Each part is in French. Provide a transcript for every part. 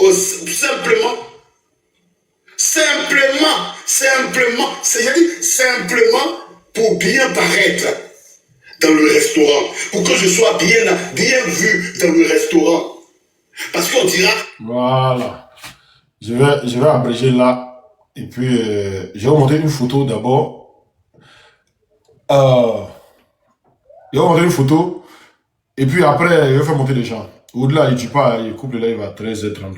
Simplement, simplement pour bien paraître dans le restaurant, pour que je sois bien vu dans le restaurant. Parce qu'on dira... Voilà. Je vais abréger là. Et puis, je vais vous montrer une photo d'abord. Je vais vous montrer une photo. Et puis après, je vais faire monter les gens. Au-delà, il ne tue pas. Le couple là, il va à 13h30.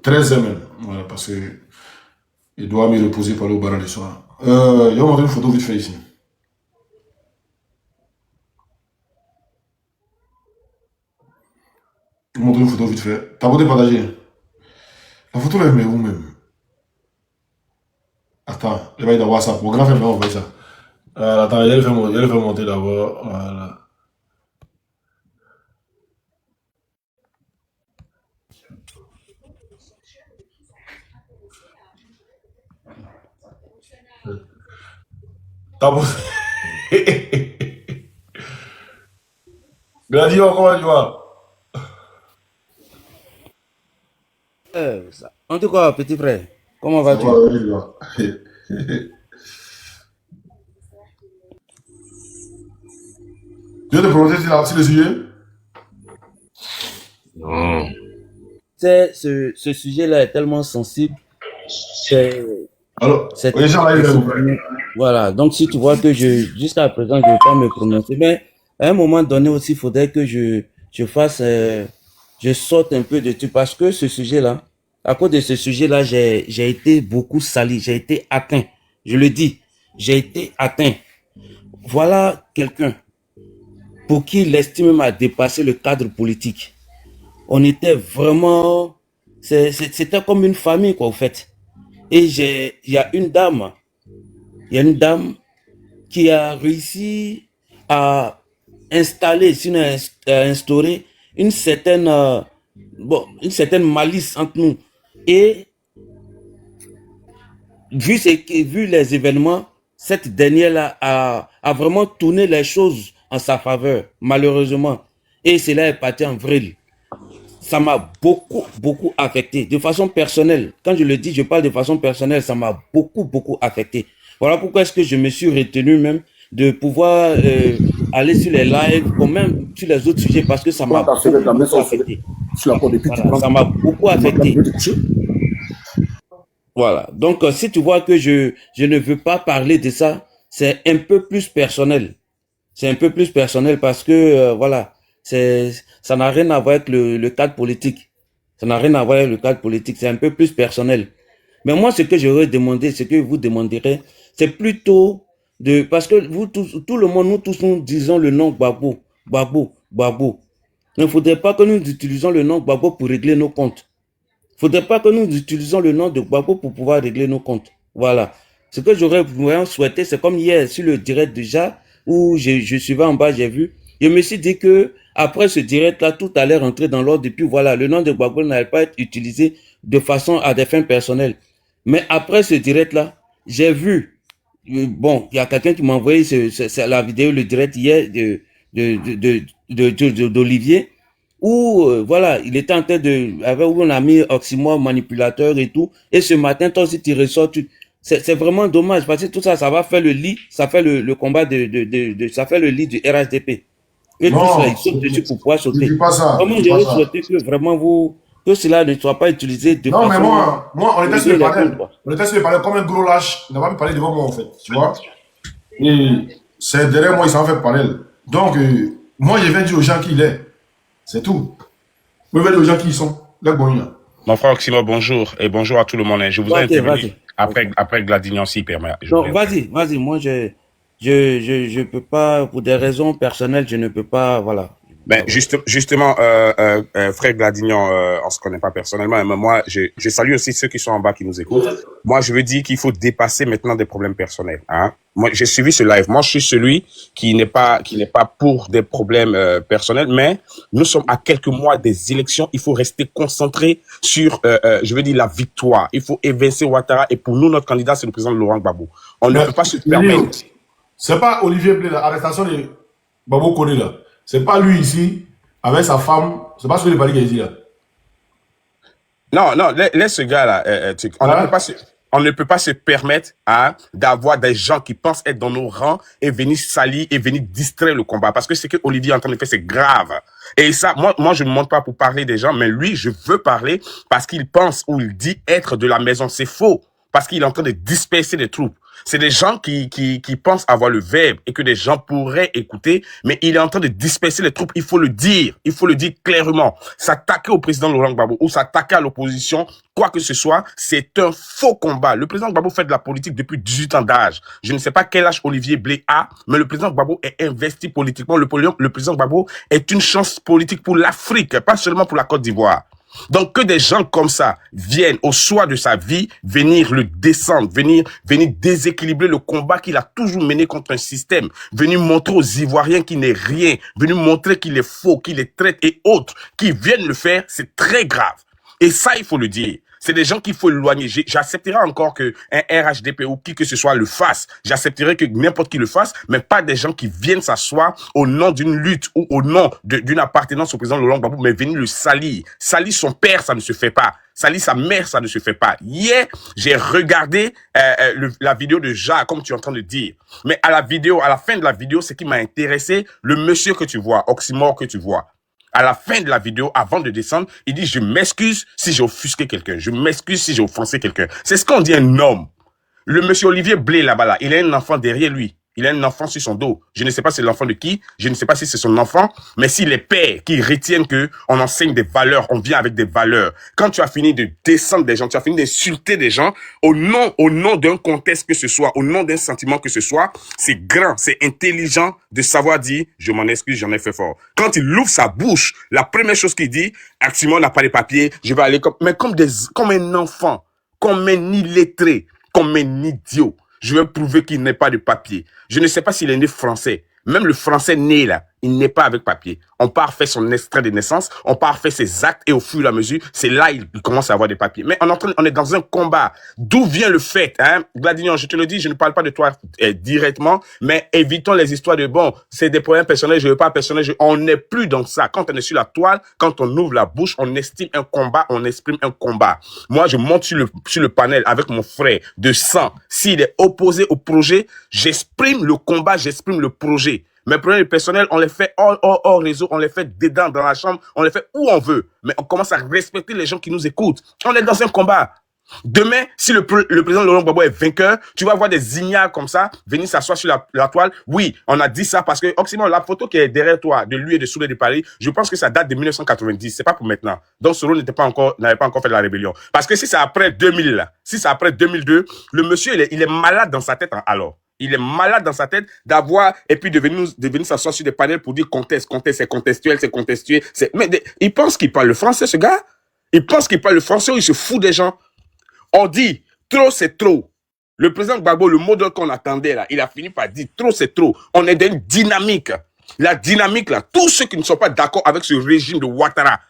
13h même. Voilà, parce que il doit me reposer pour aller au bar le soir. Je vais vous montrer une photo vite fait ici. Je vais vous montrer une photo vite fait. T'as voté partager. La photo là, elle met où même? Attends, elle va être dans WhatsApp. Mon grand frère m'a envoyé ça. Attends, elle fait monter d'abord. Voilà. T'as posé. Gladio, comment tu vas? En tout cas, petit frère, comment Ça vas-tu? va, oui, tu vas. Tu veux te prononcer sur le sujet? Non. Ce sujet-là est tellement sensible. C'est Alors, c'est les gens là, ils tellement viennent. sensible. Voilà. Donc, si tu vois que jusqu'à présent, je ne vais pas me prononcer, mais à un moment donné aussi, il faudrait que je fasse, je sorte un peu de tout parce que ce sujet-là, à cause de ce sujet-là, j'ai été beaucoup sali, j'ai été atteint. Je le dis, j'ai été atteint. Voilà quelqu'un pour qui l'estime a dépassé le cadre politique. On était vraiment, c'était comme une famille, quoi, au fait. Et il y a une dame qui a réussi à installer, sinon à instaurer une certaine, une certaine malice entre nous. Et vu les événements, cette dernière-là a vraiment tourné les choses en sa faveur, malheureusement. Et cela est parti en vrille. Ça m'a beaucoup affecté de façon personnelle. Quand je le dis, je parle de façon personnelle, ça m'a beaucoup affecté. Voilà pourquoi est-ce que je me suis retenu même de pouvoir aller sur les lives, ou même sur les autres sujets, parce que ça m'a beaucoup affecté. Voilà, ça m'a beaucoup affecté. Voilà. Donc, si tu vois que je ne veux pas parler de ça, c'est un peu plus personnel. C'est un peu plus personnel parce que, voilà, ça n'a rien à voir avec le cadre politique. Ça n'a rien à voir avec le cadre politique. C'est un peu plus personnel. Mais moi, ce que j'aurais demandé, ce que vous demanderez, c'est plutôt parce que vous tous, tout le monde, nous tous, nous disons le nom Gbagbo, Gbagbo, Gbagbo. Il ne faudrait pas que nous utilisions le nom Gbagbo pour régler nos comptes. Il ne faudrait pas que nous utilisions le nom de Gbagbo pour pouvoir régler nos comptes. Voilà. Ce que j'aurais vraiment souhaité, c'est comme hier sur le direct déjà, où je suivais en bas, j'ai vu. Je me suis dit que après ce direct-là, tout allait rentrer dans l'ordre. Et puis voilà, le nom de Gbagbo n'allait pas être utilisé de façon à des fins personnelles. Mais après ce direct-là, j'ai vu, bon, il y a quelqu'un qui m'a envoyé la vidéo, le direct hier d'Olivier, où, voilà, il était en train où on a mis oxymore, manipulateur et tout. Et ce matin, toi aussi, tu ressors, c'est vraiment dommage parce que tout ça, ça va faire le lit, ça fait le combat ça fait le lit du RHDP. Et tout cela, Non, ils sautent dessus pour pouvoir je ne dis sauter. pas ça. Je Vraiment, dis pas j'aurais ça. souhaité que vraiment que cela ne soit pas utilisé de Non, mais façon moi, on pour était sur régler le les comptes, panel. quoi. On était sur le panel comme un gros lâche. Il n'a pas pu parler devant moi, en fait. Tu vois? Et c'est derrière moi, il s'en fait parler. Donc, moi, je vais dire aux gens qui il est. C'est tout. Je vais dire aux gens qui ils sont. Là, bon, là. Mon frère Oximo, bonjour et bonjour à tout le monde. Je voudrais Ok, intervenir vas-y. après Gladignan s'il permet. Non, vas-y. Moi, je peux pas, pour des raisons personnelles, je ne peux pas, voilà. Ben, justement, frère Gladignan, on se connaît pas personnellement, mais moi, je salue aussi ceux qui sont en bas qui nous écoutent. Moi, je veux dire qu'il faut dépasser maintenant des problèmes personnels. Hein. Moi, j'ai suivi ce live. Moi, je suis celui qui n'est pas pour des problèmes personnels, mais nous sommes à quelques mois des élections. Il faut rester concentré sur, je veux dire, la victoire. Il faut évincer Ouattara. Et pour nous, notre candidat, c'est le président Laurent Gbagbo. On ne peut pas se permettre. C'est pas Olivier Blé, l'arrestation de Babo Kone, là. C'est pas lui ici, avec sa femme. C'est pas celui de Bali qui est ici, là. Non, non, laisse ce gars-là. Hein? On ne peut pas se permettre d'avoir des gens qui pensent être dans nos rangs et venir salir et venir distraire le combat. Parce que ce que Olivier est en train de faire, c'est grave. Et ça, moi, je ne monte pas pour parler des gens, mais lui, je veux parler parce qu'il pense ou il dit être de la maison. C'est faux. Parce qu'il est en train de disperser les troupes. C'est des gens qui pensent avoir le verbe et que des gens pourraient écouter, mais il est en train de disperser les troupes. Il faut le dire clairement. S'attaquer au président Laurent Gbagbo ou s'attaquer à l'opposition, quoi que ce soit, c'est un faux combat. Le président Gbagbo fait de la politique depuis 18 ans d'âge. Je ne sais pas quel âge Olivier Blé a, mais le président Gbagbo est investi politiquement. Le président Gbagbo est une chance politique pour l'Afrique, pas seulement pour la Côte d'Ivoire. Donc que des gens comme ça viennent au soir de sa vie, venir le descendre, venir déséquilibrer le combat qu'il a toujours mené contre un système, venir montrer aux Ivoiriens qu'il n'est rien, venir montrer qu'il est faux, qu'il est traite et autres, qui viennent le faire, c'est très grave. Et ça, il faut le dire. C'est des gens qu'il faut éloigner. J'accepterai encore que un RHDP ou qui que ce soit le fasse. J'accepterai que n'importe qui le fasse, mais pas des gens qui viennent s'asseoir au nom d'une lutte ou au nom d'une appartenance au président Laurent Gbagbo, mais venir le salir. Salir son père, ça ne se fait pas. Salir sa mère, ça ne se fait pas. Hier, j'ai regardé la vidéo de Jacques, comme tu es en train de dire. Mais à la fin de la vidéo, ce qui m'a intéressé, le monsieur que tu vois, Oxymore que tu vois. À la fin de la vidéo, avant de descendre, il dit « Je m'excuse si j'ai offusqué quelqu'un. Je m'excuse si j'ai offensé quelqu'un. » C'est ce qu'on dit un homme. Le monsieur Olivier Blé, là-bas, là, il a un enfant derrière lui. Il a un enfant sur son dos. Je ne sais pas c'est l'enfant de qui. Je ne sais pas si c'est son enfant. Mais si les pères qui retiennent que on enseigne des valeurs, on vient avec des valeurs. Quand tu as fini de descendre des gens, tu as fini d'insulter des gens, au nom d'un contexte que ce soit, au nom d'un sentiment que ce soit, c'est grand, c'est intelligent de savoir dire, je m'en excuse, j'en ai fait fort. Quand il ouvre sa bouche, la première chose qu'il dit, Simon n'a pas les papiers, je vais aller comme un enfant, comme un illettré, comme un idiot. Je vais prouver qu'il n'est pas de papier. Je ne sais pas s'il est né français. Même le français né là, il n'est pas avec papier. On part faire son extrait de naissance, on part faire ses actes et au fur et à mesure, c'est là il commence à avoir des papiers. Mais on est dans un combat. D'où vient le fait, hein? Gladignon, je te le dis, je ne parle pas de toi directement, mais évitons les histoires de bon, c'est des problèmes personnels, je veux pas personnel, on n'est plus dans ça. Quand on est sur la toile, quand on ouvre la bouche, on estime un combat, on exprime un combat. Moi, je monte sur le panel avec mon frère de sang. S'il est opposé au projet, j'exprime le combat, j'exprime le projet. Mes problèmes personnels, on les fait hors réseau, on les fait dedans, dans la chambre, on les fait où on veut. Mais on commence à respecter les gens qui nous écoutent. On est dans un combat. Demain, si le président Laurent Gbagbo est vainqueur, tu vas voir des ignares comme ça venir s'asseoir sur la toile. Oui, on a dit ça parce que, Oxymore, la photo qui est derrière toi, de lui et de Souley de Paris, je pense que ça date de 1990. C'est pas pour maintenant. Donc, Solo n'avait pas encore fait de la rébellion. Parce que si c'est après 2000, là, si c'est après 2002, le monsieur, il est malade dans sa tête, hein, alors. Il est malade dans sa tête d'avoir, et puis de venir s'asseoir sur des panels pour dire c'est contextuel, c'est contextuel. Mais il pense qu'il parle le français, ce gars. Il pense qu'il parle le français ou il se fout des gens. On dit, trop c'est trop. Le président Gbagbo, le modèle qu'on attendait là, il a fini par dire, trop c'est trop. On est dans une dynamique. La dynamique là, tous ceux qui ne sont pas d'accord avec ce régime de Ouattara,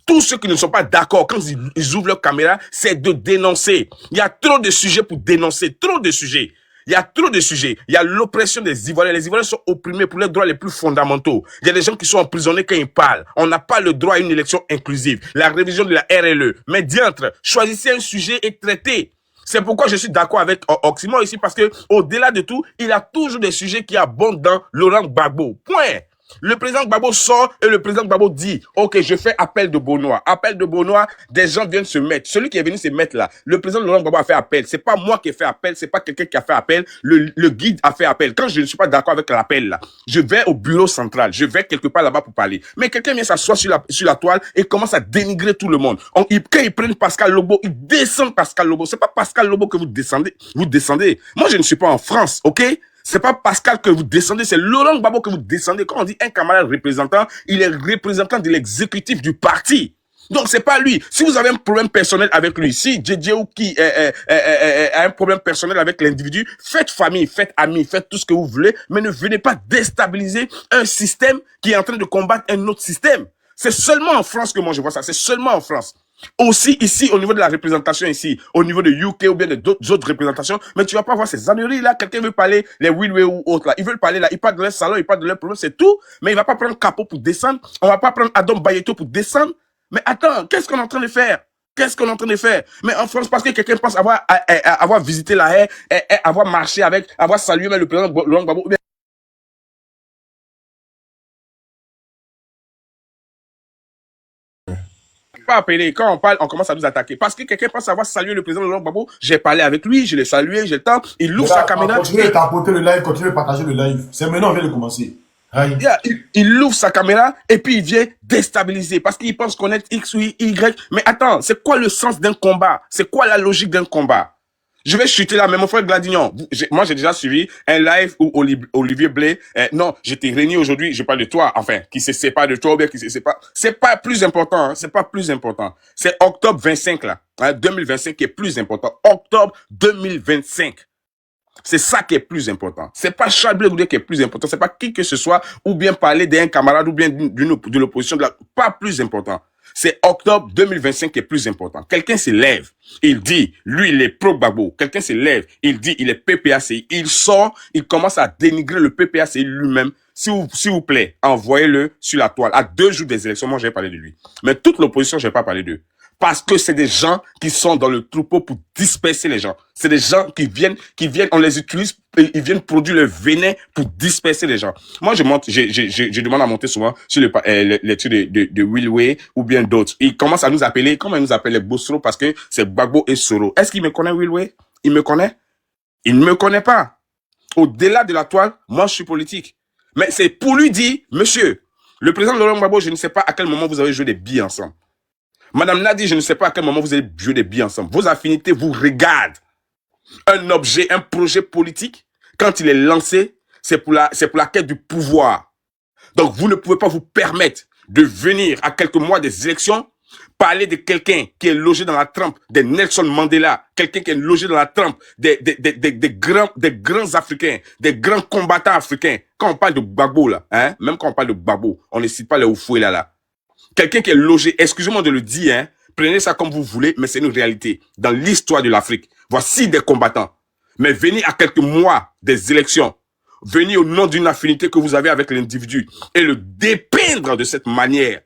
tous ceux qui ne sont pas d'accord, quand ils ouvrent leur caméra, c'est de dénoncer. Il y a trop de sujets pour dénoncer, trop de sujets. Il y a trop de sujets. Il y a l'oppression des Ivoiriens. Les Ivoiriens sont opprimés pour leurs droits les plus fondamentaux. Il y a des gens qui sont emprisonnés quand ils parlent. On n'a pas le droit à une élection inclusive. La révision de la RLE. Mais diantre, choisissez un sujet et traitez. C'est pourquoi je suis d'accord avec Oxymore ici, parce que au-delà de tout, il y a toujours des sujets qui abondent dans Laurent Gbagbo. Point. Le président Gbagbo sort et le président Gbagbo dit « Ok, je fais appel de Bonois. » Appel de Bonois, des gens viennent se mettre. Celui qui est venu se mettre là, le président Laurent Gbagbo a fait appel. C'est pas moi qui ai fait appel, c'est pas quelqu'un qui a fait appel. Le guide a fait appel. Quand je ne suis pas d'accord avec l'appel là, je vais au bureau central. Je vais quelque part là-bas pour parler. Mais quelqu'un vient s'asseoir sur la toile et commence à dénigrer tout le monde. Quand ils prennent Pascal Lobo, ils descendent Pascal Lobo. C'est pas Pascal Lobo que vous descendez. Vous descendez. Moi, je ne suis pas en France, ok? C'est pas Pascal que vous descendez, c'est Laurent Gbagbo que vous descendez. Quand on dit un camarade représentant, il est représentant de l'exécutif du parti. Donc, c'est pas lui. Si vous avez un problème personnel avec lui, si JJ ou qui a un problème personnel avec l'individu, faites famille, faites amis, faites tout ce que vous voulez, mais ne venez pas déstabiliser un système qui est en train de combattre un autre système. C'est seulement en France que moi je vois ça. C'est seulement en France. Aussi ici, au niveau de la représentation ici, au niveau de UK ou bien d'autres autres représentations, mais tu vas pas voir ces âneries là. Quelqu'un veut parler, les Wilway ou autres là, ils veulent parler là, ils parlent de leur salon, ils parlent de leur problème, c'est tout. Mais il va pas prendre Capo pour descendre, on va pas prendre Adam Bayeto pour descendre. Mais attends, qu'est-ce qu'on est en train de faire? Qu'est-ce qu'on est en train de faire? Mais en France, parce que quelqu'un pense avoir visité la haie, avoir marché avec, avoir salué même le président Laurent Gbagbo, ou bien pas appeler. Quand on parle, on commence à nous attaquer. Parce que quelqu'un pense avoir salué le président Laurent Gbagbo, j'ai parlé avec lui, je l'ai salué, j'ai le temps, il ouvre sa caméra. Continuez de tapoter le live, continuez de partager le live. C'est maintenant, on vient de commencer. Aïe. Il ouvre sa caméra et puis il vient déstabiliser parce qu'il pense connaître X ou Y. Mais attends, c'est quoi le sens d'un combat? C'est quoi la logique d'un combat? Je vais chuter là, mais mon frère Gladignon, moi j'ai déjà suivi un live où Olivier Blé, non, j'étais réuni aujourd'hui, je parle de toi, enfin, qui se sépare de toi ou bien qui se sépare. C'est pas plus important, hein, c'est pas plus important. C'est octobre 25 là, hein, 2025 qui est plus important. Octobre 2025. C'est ça qui est plus important. C'est pas Charles Blé Goudé qui est plus important. C'est pas qui que ce soit, ou bien parler d'un camarade, ou bien de l'opposition, pas plus important. C'est octobre 2025 qui est plus important. Quelqu'un se lève, il dit, lui, il est pro-Gbagbo. Quelqu'un se lève, il dit, il est PPACI. Il sort, il commence à dénigrer le PPACI lui-même. S'il vous plaît, envoyez-le sur la toile. À 2 jours des élections, moi, j'ai parlé de lui. Mais toute l'opposition, j'ai pas parlé d'eux. Parce que c'est des gens qui sont dans le troupeau pour disperser les gens. C'est des gens qui viennent, on les utilise, ils viennent produire le venin pour disperser les gens. Moi, je demande à monter souvent sur les trucs de Will Way ou bien d'autres. Ils commencent à nous appeler, comment ils nous appellent les Bossoro parce que c'est Gbagbo et Soro. Est-ce qu'il me connaît, Will Way? Il me connaît? Il ne me connaît pas. Au-delà de la toile, moi, je suis politique. Mais c'est pour lui dire, monsieur, le président Laurent Gbagbo, je ne sais pas à quel moment vous avez joué des billes ensemble. Madame Nadi, je ne sais pas à quel moment vous allez jouer des billes ensemble. Vos affinités vous regardent. Un objet, un projet politique, quand il est lancé, c'est pour la quête du pouvoir. Donc, vous ne pouvez pas vous permettre de venir à quelques mois des élections parler de quelqu'un qui est logé dans la trempe des Nelson Mandela, quelqu'un qui est logé dans la trempe des grands Africains, des grands combattants africains. Quand on parle de Gbagbo, là, hein, même quand on parle de Gbagbo, on ne cite pas les Oufoué là. Quelqu'un qui est logé, excusez-moi de le dire, hein, prenez ça comme vous voulez, mais c'est une réalité. Dans l'histoire de l'Afrique, voici des combattants. Mais venez à quelques mois des élections, venez au nom d'une affinité que vous avez avec l'individu et le dépeindre de cette manière,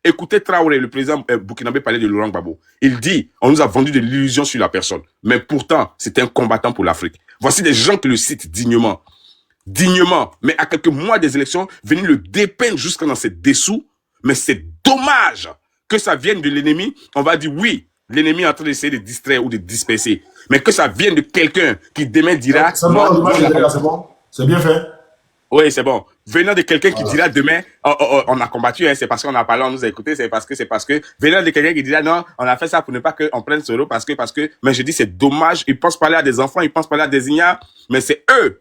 Écoutez Traoré, le président burkinabé parlait de Laurent Gbagbo. Il dit, on nous a vendu de l'illusion sur la personne. Mais pourtant, c'est un combattant pour l'Afrique. Voici des gens qui le citent dignement. Mais à quelques mois des élections, venir le dépeindre jusqu'à dans ses dessous, mais c'est dommage que ça vienne de l'ennemi. On va dire oui, l'ennemi est en train d'essayer de distraire ou de disperser, mais que ça vienne de quelqu'un qui demain dira... C'est bon, c'est bon, c'est bien fait. Oui, c'est bon. Venant de quelqu'un qui dira demain, on a combattu, hein, c'est parce qu'on a parlé, on nous a écouté, c'est parce que, venant de quelqu'un qui dira non, on a fait ça pour ne pas qu'on prenne solo parce que, mais je dis c'est dommage, ils pensent parler à des enfants, ils pensent parler à des ignares, mais c'est eux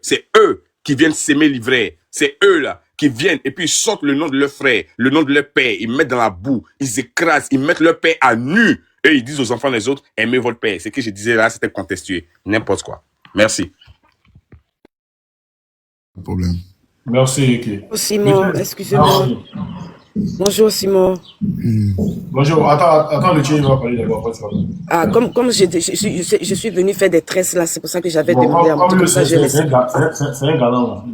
qui viennent s'aimer livrer. C'est eux là qui viennent et puis ils sortent le nom de leur frère, le nom de leur père, ils mettent dans la boue, ils écrasent, ils mettent leur père à nu et ils disent aux enfants des autres, aimez votre père. Ce que je disais là, c'était contextué. N'importe quoi. Merci. Pas de problème. Merci, Eke. Simon, excusez-moi. Bonjour Simon. Bonjour, attends, le tien, il va parler d'abord. Ah, comme je suis venu faire des tresses là, c'est pour ça que j'avais demandé à mon comme ça, je laisse. C'est un galant.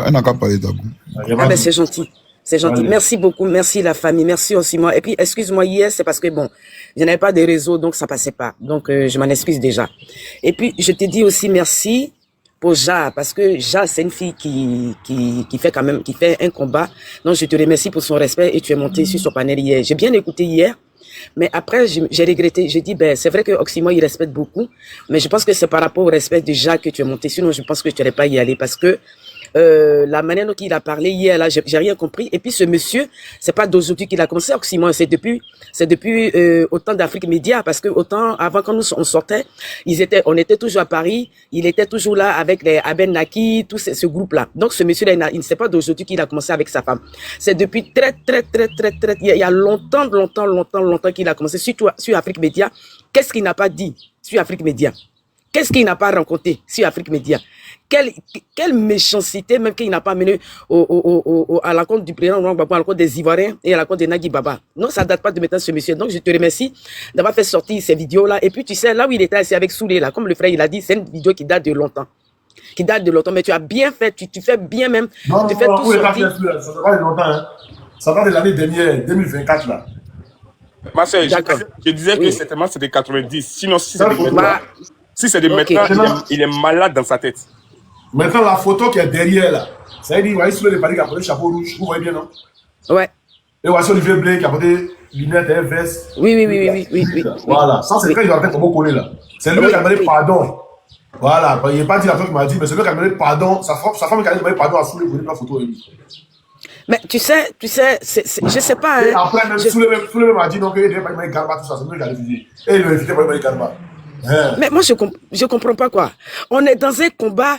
Elle n'a qu'à parler d'abord. Ah ben c'est gentil. C'est gentil. Allez. Merci beaucoup. Merci la famille. Merci aussi moi. Et puis, excuse-moi, hier, c'est parce que bon, je n'avais pas de réseau, donc ça passait pas. Donc, je m'en excuse déjà. Et puis, je te dis aussi merci pour Ja, parce que Ja, c'est une fille qui fait un combat. Donc, je te remercie pour son respect et tu es monté sur son panel hier. J'ai bien écouté hier. Mais après, j'ai regretté. J'ai dit, ben, c'est vrai que Oxymo, il respecte beaucoup. Mais je pense que c'est par rapport au respect de Ja que tu es monté. Sinon, je pense que tu n'aurais pas y aller parce que, la manière dont il a parlé hier, là, j'ai rien compris. Et puis, ce monsieur, c'est pas d'aujourd'hui qu'il a commencé, Oxymo. C'est depuis autant d'Afrique Média, parce que autant, avant, quand on sortait, on était toujours à Paris, il était toujours là avec les Aben Naki, tout ce groupe-là. Donc, ce monsieur-là, il ne sait pas d'aujourd'hui qu'il a commencé avec sa femme. C'est depuis il y a longtemps qu'il a commencé, surtout sur Afrique Média. Qu'est-ce qu'il n'a pas dit sur Afrique Média? Qu'est-ce qu'il n'a pas rencontré sur Afrique Média? Quelle méchanceté même qu'il n'a pas mené à l'encontre du président Laurent Gbagbo, à l'encontre des Ivoiriens et à l'encontre de Nagui Baba. Non, ça date pas de maintenant ce monsieur. Donc, je te remercie d'avoir fait sortir ces vidéos-là. Et puis, tu sais, là où il était assis avec Soulé, là, comme le frère, il a dit, c'est une vidéo qui date de longtemps. Mais tu as bien fait, tu fais bien même. Non, tout ça date de longtemps, hein. Ça date de l'année dernière, 2024, là. Marcel, D'accord. je disais que Oui. certainement c'est des 90. Sinon, si c'est Ça, de photo, maintenant, Bah, si c'est de ok. maintenant, il est malade dans sa tête. maintenant, la photo qui est derrière là, ça veut dire, vous voyez sur le panier qui a porté le chapeau rouge, vous voyez bien, non? Ouais. Et voici Olivier Blé qui a porté lunettes et veste. Oui, oui, oui, oui, oui, oui, oui, oui. Voilà, ça c'est quand il a fait comme on connaît là. C'est lui qui a demandé pardon. Voilà, il n'est pas dit la personne qui m'a dit, mais c'est lui qui a demandé pardon. Sa femme qui a demandé pardon à Soulé pour la photo de lui. Mais tu sais, je sais pas, Et hein. après, même Soulé m'a dit non, qu'il ne devait pas demander Garba, tout ça, c'est lui qui a refusé. Et il m'a invité pour demander Garba. Hein. Mais moi, je comprends pas quoi. On est dans un combat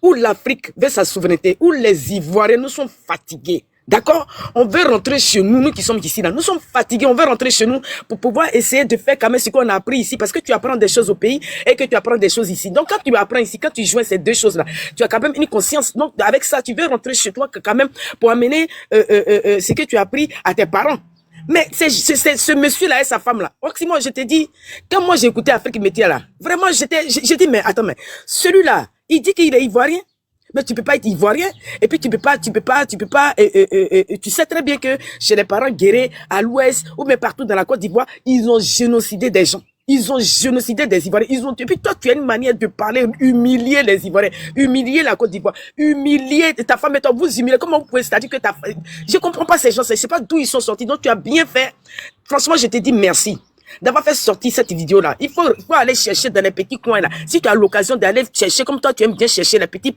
où l'Afrique veut sa souveraineté, où les Ivoiriens, nous sommes fatigués. D'accord? On veut rentrer chez nous, nous qui sommes ici là. Nous sommes fatigués, on veut rentrer chez nous pour pouvoir essayer de faire quand même ce qu'on a appris ici. Parce que tu apprends des choses au pays et que tu apprends des choses ici. Donc quand tu apprends ici, quand tu joins ces deux choses là, tu as quand même une conscience. Donc avec ça, tu veux rentrer chez toi quand même pour amener ce que tu as appris à tes parents. Mais c'est ce monsieur-là et sa femme-là. Moi, je te dis, quand moi j'ai écouté Afrique Métier là, vraiment, j'ai dit, mais attends, mais celui-là, il dit qu'il est ivoirien. Mais tu peux pas être ivoirien. Et puis tu sais très bien que chez les parents guérés à l'ouest ou même partout dans la Côte d'Ivoire, ils ont génocidé des gens. Ils ont génocidé des Ivoiriens. Et puis toi, tu as une manière de parler, humilier les Ivoiriens, humilier la Côte d'Ivoire, humilier ta femme et toi, vous humilier. Comment vous pouvez, c'est-à-dire que je comprends pas ces gens, je sais pas d'où ils sont sortis. Donc tu as bien fait. Franchement, je te dis merci d'avoir fait sortir cette vidéo-là. Il faut aller chercher dans les petits coins là. Si tu as l'occasion d'aller chercher, comme toi, tu aimes bien chercher les petits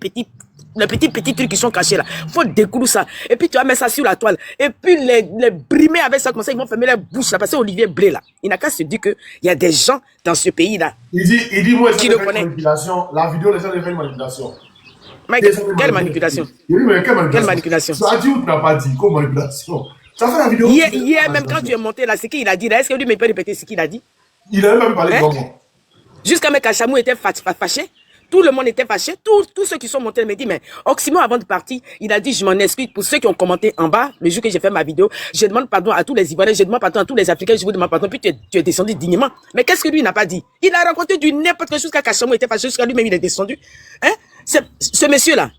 trucs qui sont cachés là. Faut découvrir ça. Et puis tu vas mettre ça sur la toile. Et puis les brimer avec ça, comme ça, ils vont fermer leur bouche là. Parce que Olivier Blé là, il n'a qu'à se dire qu'il y a des gens dans ce pays là. Il dit, moi, qui ça le fait une connaît. manipulation. La vidéo, les gens ont fait une manipulation. Mike, quelle manipulation? Il dit, mais quelle manipulation? Quelle manipulation? Tu as dit ou tu n'as pas dit? Comme manipulation. Tu as fait la vidéo. Hier même quand tu es monté là, c'est qu'il a dit là. Est-ce que lui peut répéter ce qu'il a dit? Il n'a même pas parlé Hein? devant moi. Jusqu'à Mec Achamou était fâché. Tout le monde était fâché. Tous ceux qui sont montés me disent, mais Oximo, avant de partir, il a dit, je m'en excuse pour ceux qui ont commenté en bas, le jour que j'ai fait ma vidéo. Je demande pardon à tous les Ivoiriens, je demande pardon à tous les Africains, je vous demande pardon. Puis tu es descendu dignement. Mais qu'est-ce que lui n'a pas dit? Il a raconté du n'importe quoi jusqu'à Kachamou était fâché, jusqu'à lui-même il est descendu. Hein? Ce monsieur-là,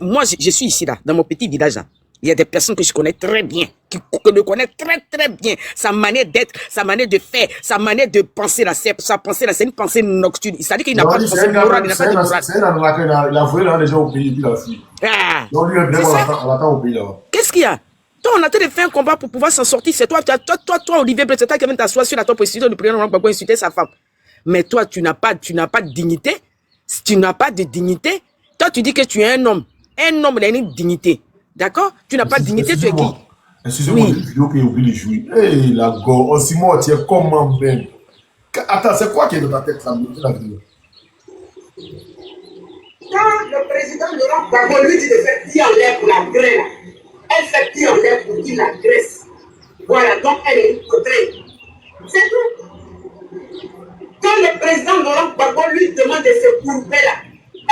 moi je suis ici là, dans mon petit village là. Il y a des personnes que je connais très bien, que je connais très très bien. Sa manière d'être, sa manière de faire, sa manière de penser là, sa pensée là, c'est une pensée nocturne. C'est-à-dire qu'il n'a pas de pensée morale, il n'a pas de morale. C'est un arnaqueur, il a volé les gens au pays, puis il a fui. Ah, Donc lui, c'est ça. on l'attend au pays là-bas. Qu'est-ce qu'il y a? Toi, on a train de faire un combat pour pouvoir s'en sortir. C'est toi, Olivier Blé, c'est toi qui viens t'asseoir sur la top position du président pour insulter sa femme. Mais toi, tu n'as pas de dignité. Tu n'as pas de dignité. Toi, tu dis que tu es un homme. Un homme, il a une dignité. D'accord? Tu n'as pas de dignité, tu es qui? Excusez-moi, une vidéo qui est oublié de jouer. Hey, la go, Simon, tu es comment même? Attends, c'est quoi qui est dans ta tête là, la vidéo? Quand le président Laurent Gbagbo lui dit de faire pied en l'air pour la grêle, elle fait pied en l'air pour dire la graisse. Voilà, donc elle est côté. C'est tout. Quand le président Laurent Gbagbo lui demande de se courber là,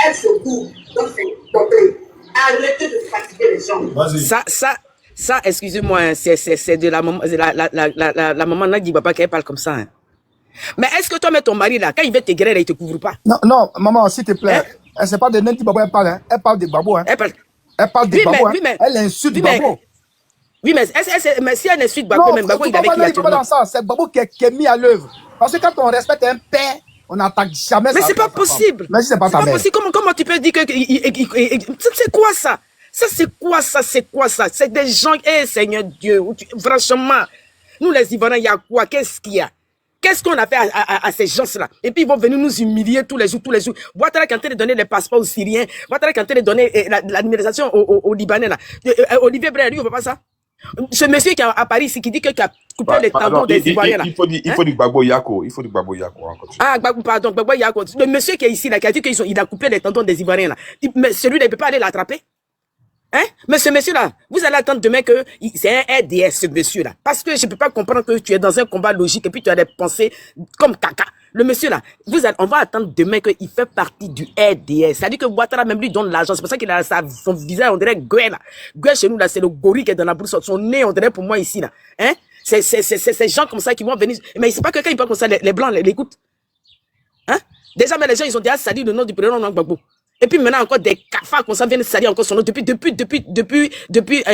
elle se courbe. Donc c'est côté. Arrêtez de fatiguer les gens. Vas-y. Ça, excusez-moi, hein, c'est de la maman, la maman Nagui Baba qui parle comme ça. Hein. Mais est-ce que toi, mais ton mari là, quand il veut te guérir, il te couvre pas? Non, maman, s'il te plaît. Hein? C'est pas de Nanti Babo, elle parle. Hein. Elle parle de Babo. Hein. Elle parle de oui, Babo. mais, Elle insulte Babo. Oui, mais si elle insulte Babo, même Babo, il avait qui dans ça. C'est Babo qui est mis à l'œuvre. Parce que quand on respecte un père, on n'attaque jamais. Mais c'est pas possible. Mais si c'est pas ta mère. Comment tu peux dire que c'est quoi ça? C'est quoi ça? C'est des gens, Seigneur Dieu, franchement, nous les Ivoiriens, il y a quoi? Qu'est-ce qu'il y a? Qu'est-ce qu'on a fait à ces gens-là? Et puis ils vont venir nous humilier tous les jours. Ouattara qui est en train de donner les passeports aux Syriens. Ouattara qui est en train de donner l'administration aux Libanais là. Olivier Blé, lui, on veut pas ça? Ce monsieur qui est à Paris, qui dit qu'il a coupé les tendons des Ivoiriens là. Il faut du Gbagbo Yako. Il faut du Gbagbo Yako. Ah, pardon, Gbagbo Yako. Le monsieur qui est ici là, qui a dit qu'il a coupé les tendons des Ivoiriens là. Mais celui-là, il peut pas aller l'attraper? Hein? Mais ce monsieur-là, vous allez attendre demain que c'est un RDS, ce monsieur-là. Parce que je peux pas comprendre que tu es dans un combat logique et puis tu as des pensées comme caca. Le monsieur-là, on va attendre demain qu'il fait partie du RDS. C'est-à-dire que Ouattara même lui donne l'argent. C'est pour ça qu'il a son visage, on dirait Gué, là. Gué chez nous, là, c'est le gorille qui est dans la brousse. Son nez, on dirait pour moi ici, là. Hein? C'est ces gens comme ça qui vont venir. Mais c'est pas que quand ils parlent comme ça, les blancs l'écoutent. Hein? Déjà, mais les gens, ils ont déjà sali le nom du président Gbagbo. Et puis maintenant encore des cafards comme ça viennent salir encore son nom depuis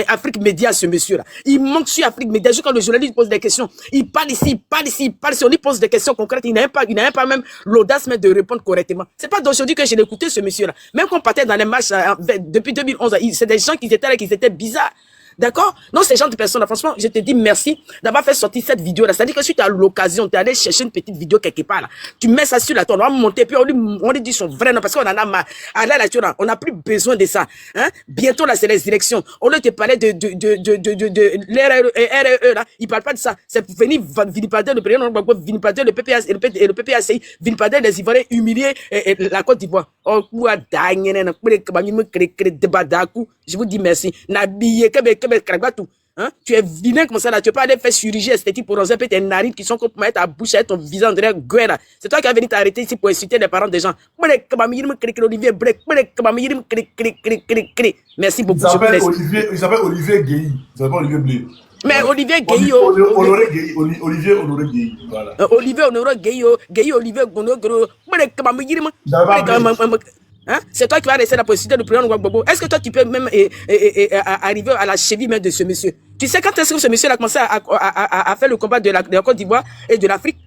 Afrique Média, ce monsieur-là. Il manque sur Afrique Média. Quand le journaliste pose des questions, il parle ici. On lui pose des questions concrètes. Il n'a pas même l'audace même de répondre correctement. C'est pas d'aujourd'hui que j'ai écouté ce monsieur-là. Même quand on partait dans les matchs depuis 2011, c'est des gens qui étaient là, qui étaient bizarres. D'accord? Non, ces gens de personnes, franchement, je te dis merci d'avoir fait sortir cette vidéo-là. C'est-à-dire que si tu as l'occasion, tu es allé chercher une petite vidéo quelque part, là, tu mets ça sur la toile, on va monter, puis on lui dit son vrai nom, parce qu'on en a marre. À la lecture, on n'a plus besoin de ça. Hein? Bientôt, là, c'est les élections. On lieu de parler de l'RE, là, il parle pas de ça. C'est pour venir vilipender le président, vilipender le PPAC et le PPACI, vilipender les Ivoiriens, humilier la Côte d'Ivoire. Je vous dis merci. Hein? Tu es vilain comme ça là, tu peux pas aller faire chirurgie esthétique pour enlever tes narines qui sont comme pour mettre ta bouche et ton visage de guerre. C'est toi qui as venu t'arrêter ici pour insulter les parents des gens. Merci beaucoup. Il s'appelle Olivier Gueye. Il s'appelle Olivier Blé. Mais Olivier Gueye, Olivier Honoré Gueye. Voilà. Olivier Honoré Gueye, Olivier Honoré hein? C'est toi qui vas rester là pour citer le président Gbagbo. Est-ce que toi tu peux même arriver à la cheville même de ce monsieur? Tu sais quand est-ce que ce monsieur a commencé à faire le combat de la Côte d'Ivoire et de l'Afrique?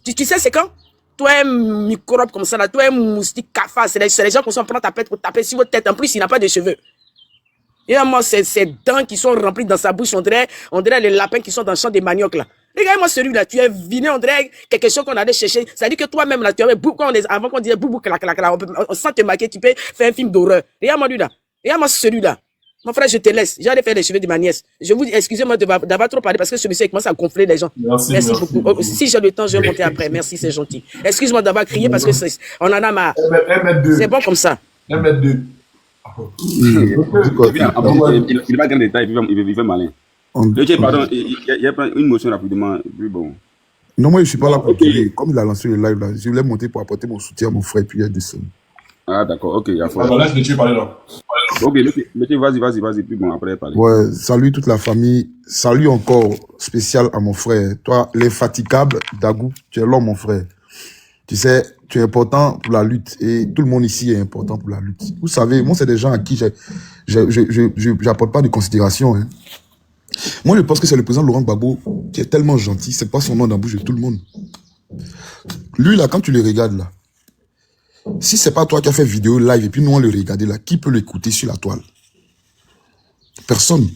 Tu sais c'est quand? Toi un microbe comme ça là, toi un moustique cafard, c'est les gens qui sont prêts à taper pour taper sur votre tête. En plus il n'a pas de cheveux. Et moi ces dents qui sont remplies dans sa bouche, on dirait les lapins qui sont dans le champ des maniocs là. Regarde-moi celui-là, tu es venu, on dirait quelque chose qu'on allait chercher. Ça dit que toi-même, là, tu avais avant qu'on disait boubou, on sent te marquer, tu peux faire un film d'horreur. Regarde-moi lui là. Regarde-moi celui-là. Mon frère, je te laisse. J'allais faire les cheveux de ma nièce. Je vous dis, excusez-moi d'avoir trop parlé parce que ce monsieur commence à gonfler les gens. Merci beaucoup. Oh, si j'ai le temps, je vais monter après. Merci, c'est gentil. Excuse-moi d'avoir crié parce que on en a marre. C'est bon comme ça. 1m2. Il va dans les détails, il veut malin. Pardon, il y a une motion rapidement. Bon. Non, moi je ne suis pas là pour crier. Comme il a lancé le live là, je voulais monter pour apporter mon soutien à mon frère, puis il a descendu. Ah, d'accord, ok. Laisse monsieur parler là. Ok, monsieur, vas-y, puis bon, après parler. Ouais, salut toute la famille. Salut encore spécial à mon frère. Toi, l'infatigable Dagou, tu es l'homme, mon frère. Tu sais, tu es important pour la lutte et tout le monde ici est important pour la lutte. Vous savez, moi, c'est des gens à qui j'apporte pas de considération. Hein. Moi, je pense que c'est le président Laurent Gbagbo qui est tellement gentil, c'est pas son nom dans la bouche de tout le monde. Lui, là, quand tu le regardes, là, si c'est pas toi qui as fait vidéo live et puis nous, on le regarde là, qui peut l'écouter sur la toile? Personne.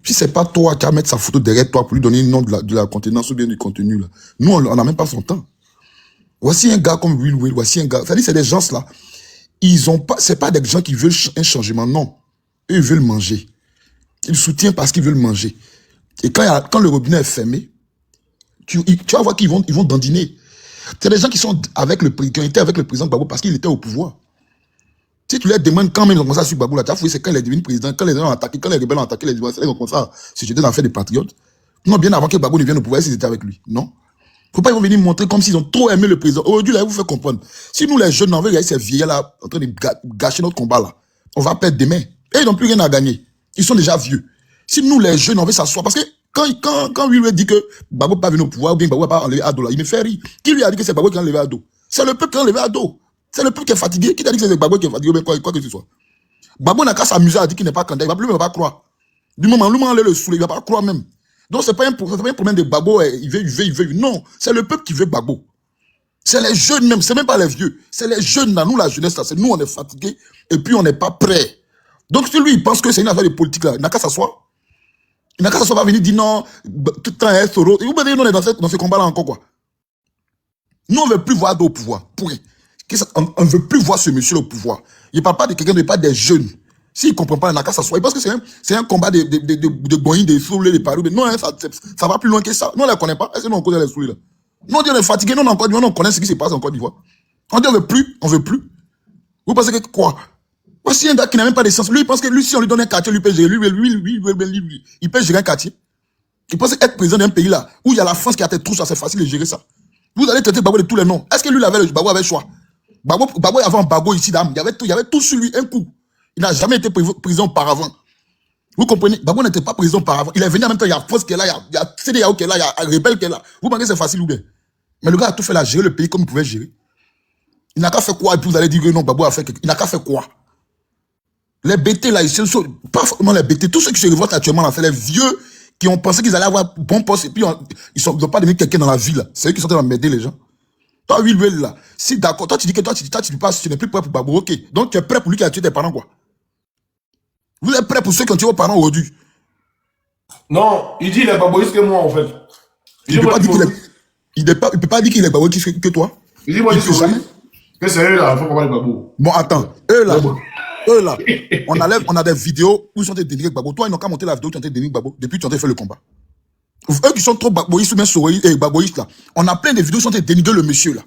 Si c'est pas toi qui as mettre sa photo derrière toi pour lui donner le nom de la contenance ou bien du contenu, là, nous, on n'a même pas son temps. Voici un gars comme Will, voici un gars. C'est-à-dire, c'est des gens là, ils ont pas, c'est pas des gens qui veulent un changement, non. Eux, ils veulent manger. Ils soutiennent parce qu'ils veulent manger. Et quand le robinet est fermé, tu vas voir qu'ils vont dandiner. C'est des gens qui sont qui ont été avec le président Gbagbo parce qu'il était au pouvoir. Si tu leur demandes quand même ils ont commencé à suivre Gbagbo, là, tu as fouillé, c'est quand il est devenu président, quand les gens ont attaqué, quand les rebelles ont attaqué les Ivoiriens, ils ont commencé à se jeter dans l'affaire des patriotes. Non, bien avant que Gbagbo ne vienne au pouvoir, ils étaient avec lui. Non. Faut pas ils vont venir montrer comme s'ils ont trop aimé le président. Aujourd'hui, là, vous fait comprendre. Si nous, les jeunes, on veut regarder ces vieillards là, en train de gâcher notre combat là, on va perdre demain. Et ils n'ont plus rien à gagner. Ils sont déjà vieux. Si nous, les jeunes, on veut s'asseoir, parce que quand lui dit que Gbagbo pas venu au pouvoir, ou bien Gbagbo pas enlevé Ado là, il me fait rire. Qui lui a dit que c'est Gbagbo qui a enlevé Ado? C'est le peuple qui a enlevé Ado. C'est le peuple qui est fatigué. Qui t'a dit que c'est Gbagbo qui est fatigué, ou bien quoi que ce soit? Gbagbo n'a qu'à s'amuser à dire qu'il n'est pas candidat. Il va plus même pas croire. Du moment où on le saouler, il va pas croire même. Donc c'est pas un problème de Gbagbo, il veut. Non, c'est le peuple qui veut Gbagbo. C'est les jeunes même, c'est même pas les vieux. C'est les jeunes là, nous la jeunesse là, c'est nous on est fatigués et puis on n'est pas prêts. Donc si lui il pense que c'est une affaire de politique là, il n'a qu'à s'asseoir. Il n'a qu'à s'asseoir, va venir dire non, tout le temps est Soro. Et vous pouvez dire nous on est dans ce combat là encore quoi. Nous on ne veut plus voir Ado au pouvoir. On ne veut plus voir ce monsieur au pouvoir. Il ne parle pas de quelqu'un, il ne parle pas des jeunes. S'il ne comprend pas, il n'a qu'à s'asseoir. Il pense que c'est un combat de Boeing, de Soulé, de Paris. Non, hein, ça va plus loin que ça. Nous, on ne les connaît pas. Est-ce que nous, on connaît les Soulé là? Nous, on dit on est fatigué. Nous, on connaît ce qui se passe en Côte d'Ivoire. On dit on veut plus. Vous pensez que quoi? Voici un gars qui n'a même pas de sens. Lui, il pense que lui, si on lui donne un quartier, lui peut gérer. Lui, il peut gérer un quartier. Il pense être président d'un pays là, où il y a la France qui a tête tout ça, c'est facile de gérer ça. Vous allez traiter Gbagbo de tous les noms. Est-ce que lui, Gbagbo avait le choix? Gbagbo avait un bagot ici, dame. Il y avait tout sur lui, un coup. Il n'a jamais été président auparavant. Vous comprenez? Gbagbo n'était pas président auparavant. Il est venu en même temps, il y a Force qui est là, il y a CDAO qui est là, il y a Rebelle qui est là. Vous pensez que c'est facile ou bien? Mais le gars a tout fait là, gérer le pays comme il pouvait gérer. Il n'a qu'à faire quoi? Et puis vous allez dire que non, Gbagbo a fait quelque chose. Il n'a qu'à faire quoi? Les BT là, pas forcément les BT, tous ceux qui se révoltent actuellement là, c'est les vieux qui ont pensé qu'ils allaient avoir bon poste et puis ils ne doivent pas devenir quelqu'un dans la ville. C'est eux qui sont en train d'emmerder les gens. Toi, oui, là. Si d'accord, toi tu dis que tu dis pas, tu n'es plus prêt pour Gbagbo, ok. Donc tu es prêt pour lui qui a tué tes parents, quoi. Vous êtes prêt pour ceux qui ont tué vos parents aujourd'hui? Non, il dit il est Gbagboïste que moi, en fait. Il ne peut pas dire qu'il est... Il peut pas dire qu'il est Gbagboïste que toi. Il dit moi, il jamais. Que c'est eux là, il faut pas parler de Gbagbo. Bon, attends. Eux là, on a des vidéos où ils sont en train de dénigrer Gbagbo. Toi, ils n'ont qu'à monter la vidéo où tu es en train de dénigrer Gbagbo depuis que tu es en train de faire le combat. Eux qui sont trop Gbagboïstes ou bien Gbagboïstes là, on a plein de vidéos où ils sont en train de dénigrer le monsieur là.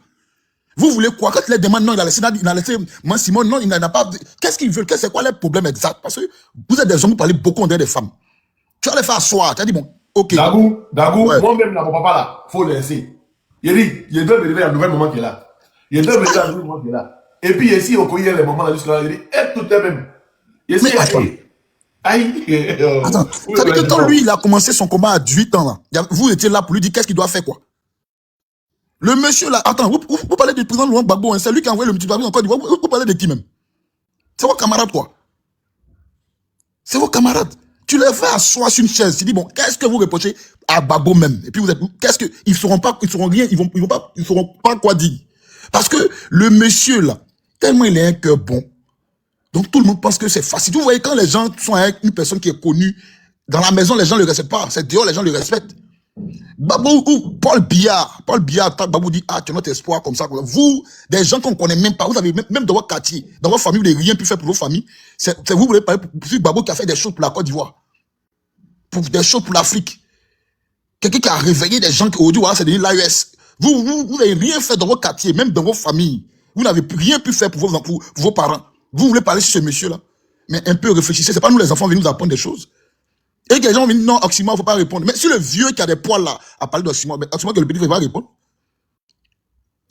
Vous voulez quoi? Quand il les demande, non, il a laissé Simon, non, il n'a pas... Qu'est-ce qu'ils veulent? C'est quoi le problème exact? Parce que vous êtes des hommes, vous parlez beaucoup en des femmes. Tu vas les faire asseoir, tu as dit bon, ok. Dagou, ouais. Moi-même là, mon papa là, faut le laisser. Il dit, il doit me lever à un nouvel moment qu'il est là. Il doit me lever à un nouvel moment qu'il est là. Et puis ici, au courrier, les moments là, jusque là, il dit, tout est même. Ici, attends, ça veut dire que quand lui, il a commencé son combat à 18 ans là, vous étiez là pour lui dire qu'est-ce qu'il doit faire quoi? Le monsieur là, attends, vous parlez du président Laurent Gbagbo, hein, c'est lui qui a envoyé le petit papier en Côte d'Ivoire, vous parlez de qui même? C'est vos camarades quoi? C'est vos camarades. Tu les fais asseoir sur une chaise, tu dis bon, qu'est-ce que vous reprochez à Gbagbo même? Et puis vous êtes, qu'est-ce que, ils sauront rien, ils sauront pas quoi dire. Parce que le monsieur là, tellement il a un cœur bon, donc tout le monde pense que c'est facile. Vous voyez quand les gens sont avec une personne qui est connue, dans la maison les gens ne le respectent pas, c'est dehors les gens le respectent. Gbagbo ou Paul Biya, Gbagbo dit ah tu es notre espoir comme ça. Vous, des gens qu'on ne connaît même pas, vous avez même dans votre quartier, dans votre famille, vous n'avez rien pu faire pour vos familles. C'est vous voulez parler pour Gbagbo qui a fait des choses pour la Côte d'Ivoire, pour des choses pour l'Afrique. Quelqu'un qui a réveillé des gens qui aujourd'hui voilà, c'est devenu l'AES. Vous n'avez rien fait dans votre quartier, même dans vos familles. Vous n'avez rien pu faire pour vos parents. Vous voulez parler sur ce monsieur-là, mais un peu réfléchissez. C'est pas nous les enfants venus nous apprendre des choses. Et que les gens vont dire non, Oxymore, il ne faut pas répondre. Mais si le vieux qui a des poils là a parlé d'Oxymore, Oxymore que le petit il va répondre.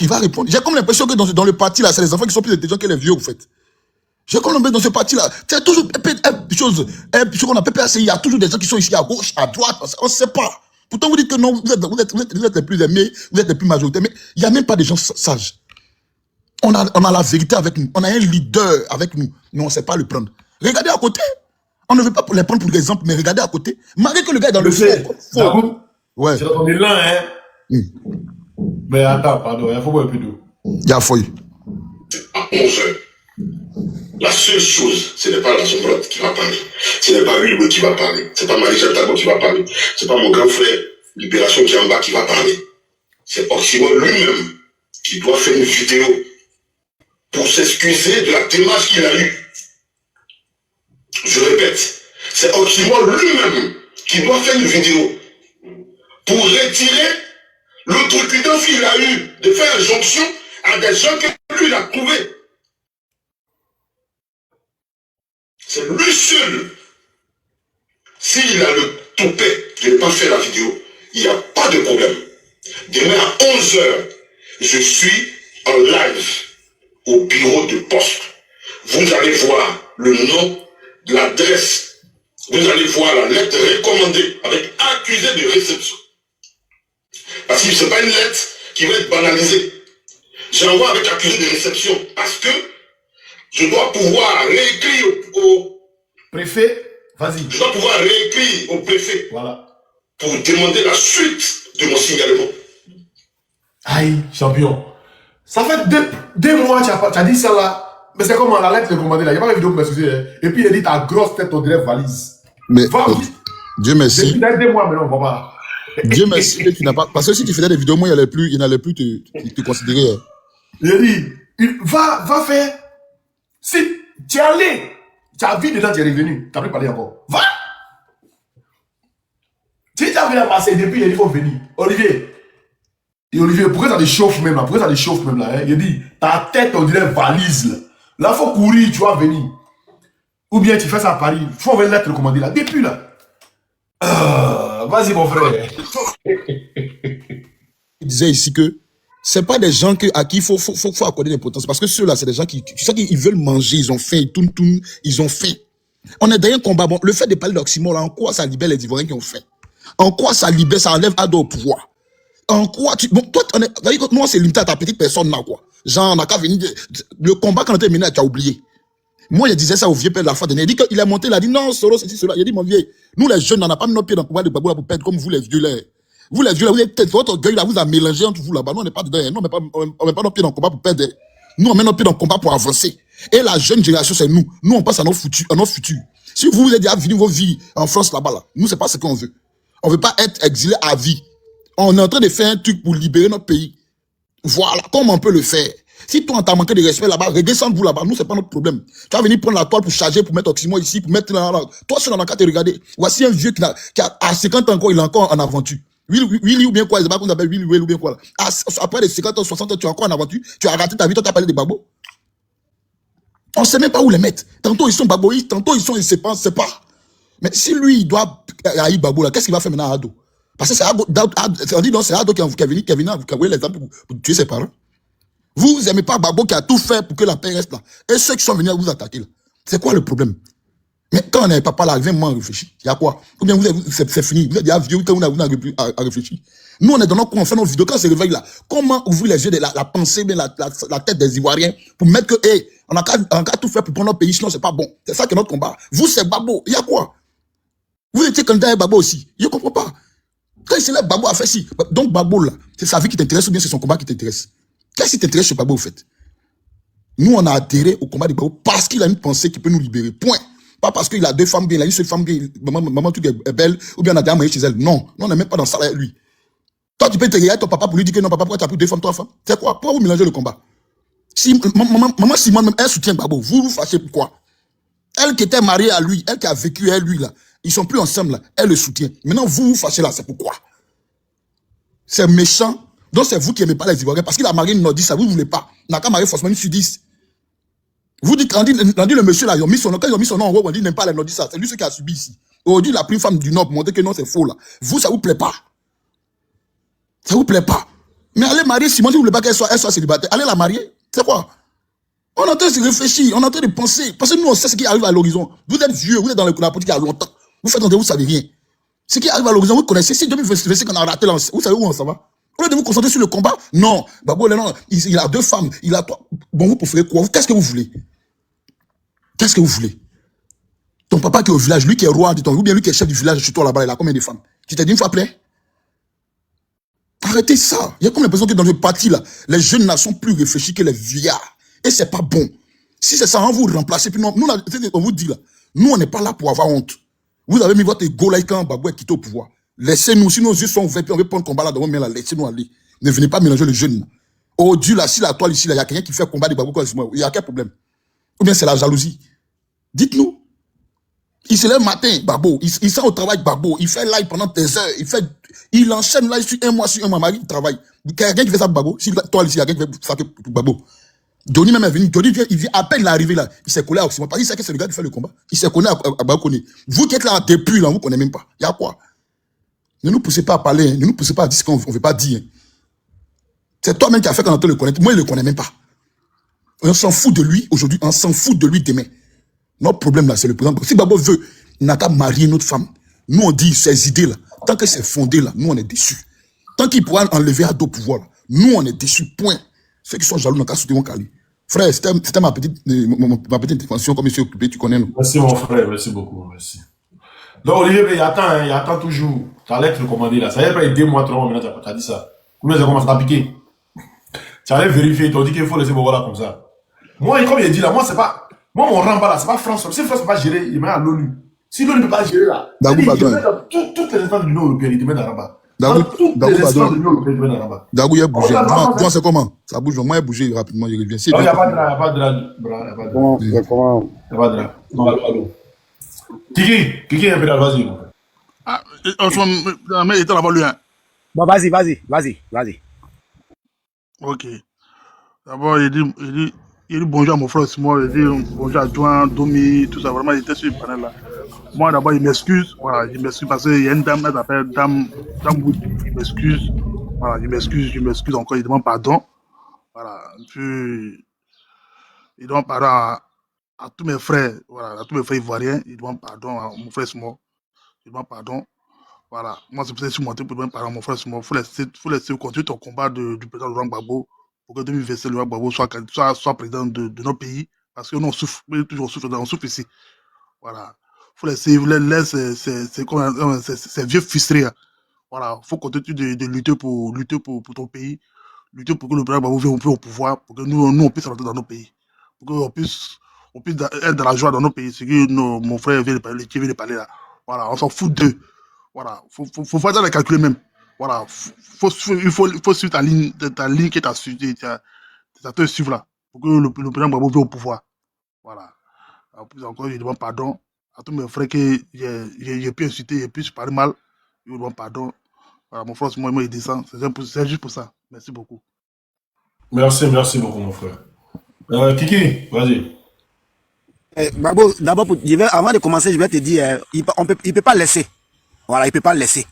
Il va répondre. J'ai comme l'impression que dans le parti là, c'est les enfants qui sont plus intelligents que les vieux, en fait. J'ai comme l'impression dans ce parti là, c'est toujours chose qu'on appelle PPAC, il y a toujours des gens qui sont ici à gauche, à droite, on ne sait pas. Pourtant vous dites que non, vous êtes les plus aimés, vous êtes les plus majoritaires, mais il n'y a même pas des gens sages. On a la vérité avec nous, on a un leader avec nous, mais on ne sait pas le prendre. Regardez à côté. On ne veut pas les prendre pour exemple, mais regardez à côté. Malgré que le gars est dans le fond. Ouais. C'est dans là, hein. Mais attends, pardon, il faut boire un peu d'eau. Il y a fouille. À 11h, la seule chose, ce n'est pas la Sombrette qui va parler. Ce n'est pas lui qui va parler. Ce n'est pas Marie-Jeanne Talbot qui va parler. Ce n'est pas mon grand frère Libération qui est en bas qui va parler. C'est Oxymore lui-même qui doit faire une vidéo pour s'excuser de la démarche qu'il a eue. Je répète, c'est Oxymore lui-même qui doit faire une vidéo pour retirer l'outrecuidance qu'il a eu de faire injonction à des gens que lui il a trouvés. C'est lui seul. S'il a le toupet de ne pas faire la vidéo, il n'y a pas de problème. Demain à 11h, je suis en live au bureau de poste. Vous allez voir le nom, l'adresse, vous allez voir la lettre recommandée avec accusé de réception. Parce que ce n'est pas une lettre qui va être banalisée. J'envoie avec accusé de réception parce que je dois pouvoir réécrire au préfet. Vas-y. Je dois pouvoir réécrire au préfet. Voilà. Pour demander la suite de mon signalement. Aïe, champion. Ça fait deux mois que tu as dit ça là. Mais c'est comme la lettre recommandée là. Il n'y a pas de vidéo pour m'excuser. Hein. Et puis il a dit ta grosse tête, on dirait valise. Mais Dieu merci. Depuis 2 mois maintenant, papa. Dieu merci que tu n'as pas. Parce que si tu faisais des vidéos, moi, il n'allait plus te considérer. Il a dit, va faire. Si tu es allé, tu as vu dedans, tu es revenu. Tu n'as plus parlé encore. Va! Si tu as vu la passer depuis, il a dit, il faut venir. Olivier. Et Olivier, pourquoi ça te chauffe même là? Pourquoi ça te chauffe même là? Hein? Il a dit, ta tête, on dirait valise là. Là, il faut courir, tu vas venir. Ou bien tu fais ça à Paris. Il faut envoyer une lettre recommandée là. Depuis là. Vas-y, mon frère. Il disait ici que c'est pas des gens à qui il faut accorder l'importance. Parce que ceux-là, c'est des gens qui, tu sais qu'ils veulent manger, ils ont faim, ils ont faim. On est dans un combat. Bon, le fait de parler d'Oxymore, là, en quoi ça libère les Ivoiriens qui ont faim? En quoi ça libère, ça enlève Ado au pouvoir? En quoi bon, toi, nous, on s'est limité à ta petite personne là, quoi. Genre, on a qu'à venir. Le combat, quand on était mené, tu as oublié. Moi, je disais ça au vieux père la fois dernière. Il dit qu'il est monté, il a dit non, Soro, c'est cela. Il a dit, mon vieux, nous les jeunes, on n'a pas mis nos pieds dans le combat de Gbagbo là pour perdre comme vous les vieux là. Vous les vieux là, vous êtes votre orgueil là, vous a mélangé entre vous là-bas. Nous, on n'est pas dedans. Nous, on met pas nos pieds dans le combat pour perdre. Nous, on met nos pieds dans le combat pour avancer. Et la jeune génération, c'est nous. Nous, on passe à notre futur. Si vous vous êtes déjà venu vos vies en France là-bas, là, nous, c'est pas ce qu'on veut. On veut pas être exilé à vie. On est en train de faire un truc pour libérer notre pays. Voilà, comment on peut le faire. Si toi, on t'a manqué de respect là-bas, redescends-vous là-bas. Nous, c'est pas notre problème. Tu vas venir prendre la toile pour charger, pour mettre Oxymore ici, pour mettre là. Toi, seul, on a qu'à te regarder. Voici un vieux qui a à 50 ans encore, il est encore en aventure. Willy ou bien quoi, c'est pas qu'on appelle Willy ou bien quoi. Là. Après les 50 ans, 60 ans, tu es encore en aventure. Tu as raté ta vie, toi, t'as parlé de Gbagbo. On sait même pas où les mettre. Tantôt, ils sont baboïstes, tantôt, ils se pensent, c'est pas. Mais si lui, il doit haïr Gbagbo là, qu'est-ce qu'il va faire maintenant à Ado? Parce que c'est Ado, on dit non, c'est Ado qui a venu, qui a envoyé les armes pour tuer ses parents. Vous n'aimez pas Gbagbo qui a tout fait pour que la paix reste là. Et ceux qui sont venus à vous attaquer là, c'est quoi le problème? Mais quand on n'avait pas là, vraiment réfléchir. Il y a quoi? Ou bien c'est fini. Vous êtes déjà vieux quand vous n'avez plus à réfléchir. Nous, on est dans notre coin, on fait nos vidéos. Quand on se réveille là, comment ouvrir les yeux de la pensée, bien la tête des Ivoiriens pour mettre que, hey, on a qu'à tout faire pour prendre notre pays, sinon c'est pas bon. C'est ça qui est notre combat. Vous, c'est Gbagbo. Il y a quoi? Vous étiez candidat à Gbagbo aussi. Je ne comprends pas. Quand il se lève, Gbagbo a fait si. Donc Gbagbo là, c'est sa vie qui t'intéresse ou bien c'est son combat qui t'intéresse? Qu'est-ce qui t'intéresse chez Gbagbo, au fait? Nous, on a adhéré au combat de Gbagbo parce qu'il a une pensée qui peut nous libérer. Point. Pas parce qu'il a deux femmes bien, il a une seule femme bien, maman, tout est belle, ou bien on a déjà marié chez elle. Non, on n'est même pas dans ça avec lui. Toi, tu peux te regarder ton papa pour lui dire que non, papa, pourquoi tu as pris deux femmes, trois femmes? C'est quoi? Pourquoi vous mélangez le combat? Si maman Simone, même, elle soutient Gbagbo. Vous fâchez pourquoi? Elle qui était mariée à lui, elle qui a vécu avec lui, là, ils sont plus ensemble, là, elle le soutient. Maintenant, vous fâchez là, c'est pourquoi? C'est méchant. Donc, c'est vous qui n'aimez pas les Ivoiriens. Parce qu'il a marié une nordiste, ça vous ne voulez pas. Il n'a qu'à marier forcément une sudiste. Vous dites, on dit le monsieur là, quand ils ont mis son nom en haut, on dit n'aime pas les nordistes, c'est lui ce qui a subi ici. Aujourd'hui, il a pris une femme du Nord pour montrer que non, c'est faux là. Vous, ça vous plaît pas. Ça vous plaît pas. Mais allez marier Simon, si vous voulez pas qu'elle soit célibataire, allez la marier. C'est quoi? On est en train de réfléchir, on est en train de penser. Parce que nous, on sait ce qui arrive à l'horizon. Vous êtes vieux, vous êtes dans la politique il y a longtemps. Vous faites entendre, vous savez rien. Ce qui arrive à l'horizon, vous connaissez. Si 2025 qu'on a raté là, vous savez où on s'en va? Au lieu de vous concentrer sur le combat, non. Gbagbo, non, il a deux femmes, il a trois. Bon, vous préférez quoi? Qu'est-ce que vous voulez? Qu'est-ce que vous voulez? Ton papa qui est au village, lui qui est roi, ou bien lui qui est chef du village, chez toi là-bas, il a combien de femmes? Tu t'es dit une fois plein? Arrêtez ça. Il y a comme l'impression que dans le parti là, les jeunes ne sont plus réfléchis que les vieillards. Et c'est pas bon. Si c'est ça, on vous remplacer. Puis nous, on vous dit là, nous on n'est pas là pour avoir honte. Vous avez mis votre ego là quand Gbagbo est quitté au pouvoir. Laissez-nous, si nos yeux sont ouverts, puis on veut prendre le combat là devant, mais là, laissez-nous aller. Ne venez pas mélanger les jeunes. Oh Dieu là, si la toile ici, là, il y a quelqu'un qui fait combat de Gbagbo, il y a quel problème? Ou bien c'est la jalousie? Dites-nous. Il se lève le matin, Gbagbo. Il sort au travail, Gbagbo. Il fait live pendant des heures. Il enchaîne live sur un mois, Marie, il travaille. Quelqu'un qui fait ça pour Gbagbo. Si toi, ici, il y a quelqu'un qui fait ça pour Gbagbo. Johnny même est venu. Johnny vient, à peine il est arrivé là. Il s'est collé à Oxymore. Parce qu'il sait que c'est le gars qui fait le combat. Il s'est collé à Gbagbo. Vous qui êtes là depuis, là, vous ne connaissez même pas. Il y a quoi? Ne nous poussez pas à parler. Hein. Ne nous poussez pas à dire ce qu'on ne veut pas dire. Hein. C'est toi-même qui a fait qu'on entend le connaître. Moi, il ne le connaît même pas. On s'en fout de lui aujourd'hui. On s'en fout de lui demain. Notre problème là, c'est le président. Si Gbagbo veut, il n'a qu'à marier notre femme. Nous, on dit ces idées-là. Tant que c'est fondé là, nous, on est déçus. Tant qu'il pourra enlever à deux pouvoirs, là, nous, on est déçus. Point. Ceux qui sont jaloux n'ont qu'à soutenir mon Kali. Frère, c'était ma petite intervention comme je suis occupé, tu connais. Nous. Merci, mon frère. Merci beaucoup. Merci. Donc, Olivier, il attend toujours. Ta lettre recommandée là. Ça y est, après 2 mois, 3 mois maintenant, tu as dit ça. Combien ça commence à piquer? Tu allais vérifier, tu as dit qu'il faut laisser Bobo là comme ça. Moi, comme il dit là, moi, c'est pas. Moi, mon rang là, c'est pas France. Si France ne peut pas gérer, il met à l'ONU. Si l'ONU ne peut pas gérer là, il met dans toutes les instances de l'Union européenne, il te met dans Rabat. Dans toutes les instances de l'Union européenne, il te met dans Rabat. Dagou, il a bougé. Toi, c'est comment? Ça bouge. Moi, il a bougé rapidement, il revient. Il n'y a pas de drap, il n'y a pas de drap. Il n'y a pas de drap. Non, allô. Kiki, un peu là, vas-y. Ah, mais il était là-bas, lui. Hein. Bon, vas-y. Ok. D'abord, il dit bonjour à mon frère Simon, il dit bonjour à Joan, Domi, tout ça. Vraiment, il était sur le panel là. Moi, d'abord, il m'excuse. Voilà, il m'excuse parce qu'il y a une dame, elle s'appelle Dame Wood. Il m'excuse. Voilà, je m'excuse encore. Il demande pardon. Voilà. Puis, il demande pardon à tous mes frères. Voilà, à tous mes frères ivoiriens. Il demande pardon à mon frère Simon. Il demande pardon. Voilà. Moi, c'est pour ça que je suis monté pour demander pardon à mon frère Simon. Il faut laisser continuer ton combat du président Laurent Gbagbo pour que 2027, Laurent Gbagbo soit président de nos pays, parce que nous, on souffre, on souffre ici. Voilà. Faut laisser ces vieux frustrés. Hein. Voilà. Faut continuer de lutter pour ton pays, lutter pour que le président Gbagbo vienne au pouvoir, pour que nous, on puisse rentrer dans nos pays. Pour qu'on puisse être dans la joie dans nos pays. C'est que mon frère vient de parler là. Voilà. On s'en fout d'eux. Voilà. Faut faire dans les calculs même. Voilà. Il faut suivre ta ligne qui est te suivre là. Pour que le président Gbagbo vienne au pouvoir. Voilà. En plus encore, je demande pardon à tous mes frères que j'ai pu insulter, j'ai pu parler mal. Je demande pardon. Voilà, mon frère, moi, il descend. C'est juste pour ça. Merci beaucoup. Merci beaucoup, mon frère. Kiki, vas-y. Babo, d'abord, avant de commencer, je vais te dire, il peut pas laisser. Voilà, il peut pas laisser.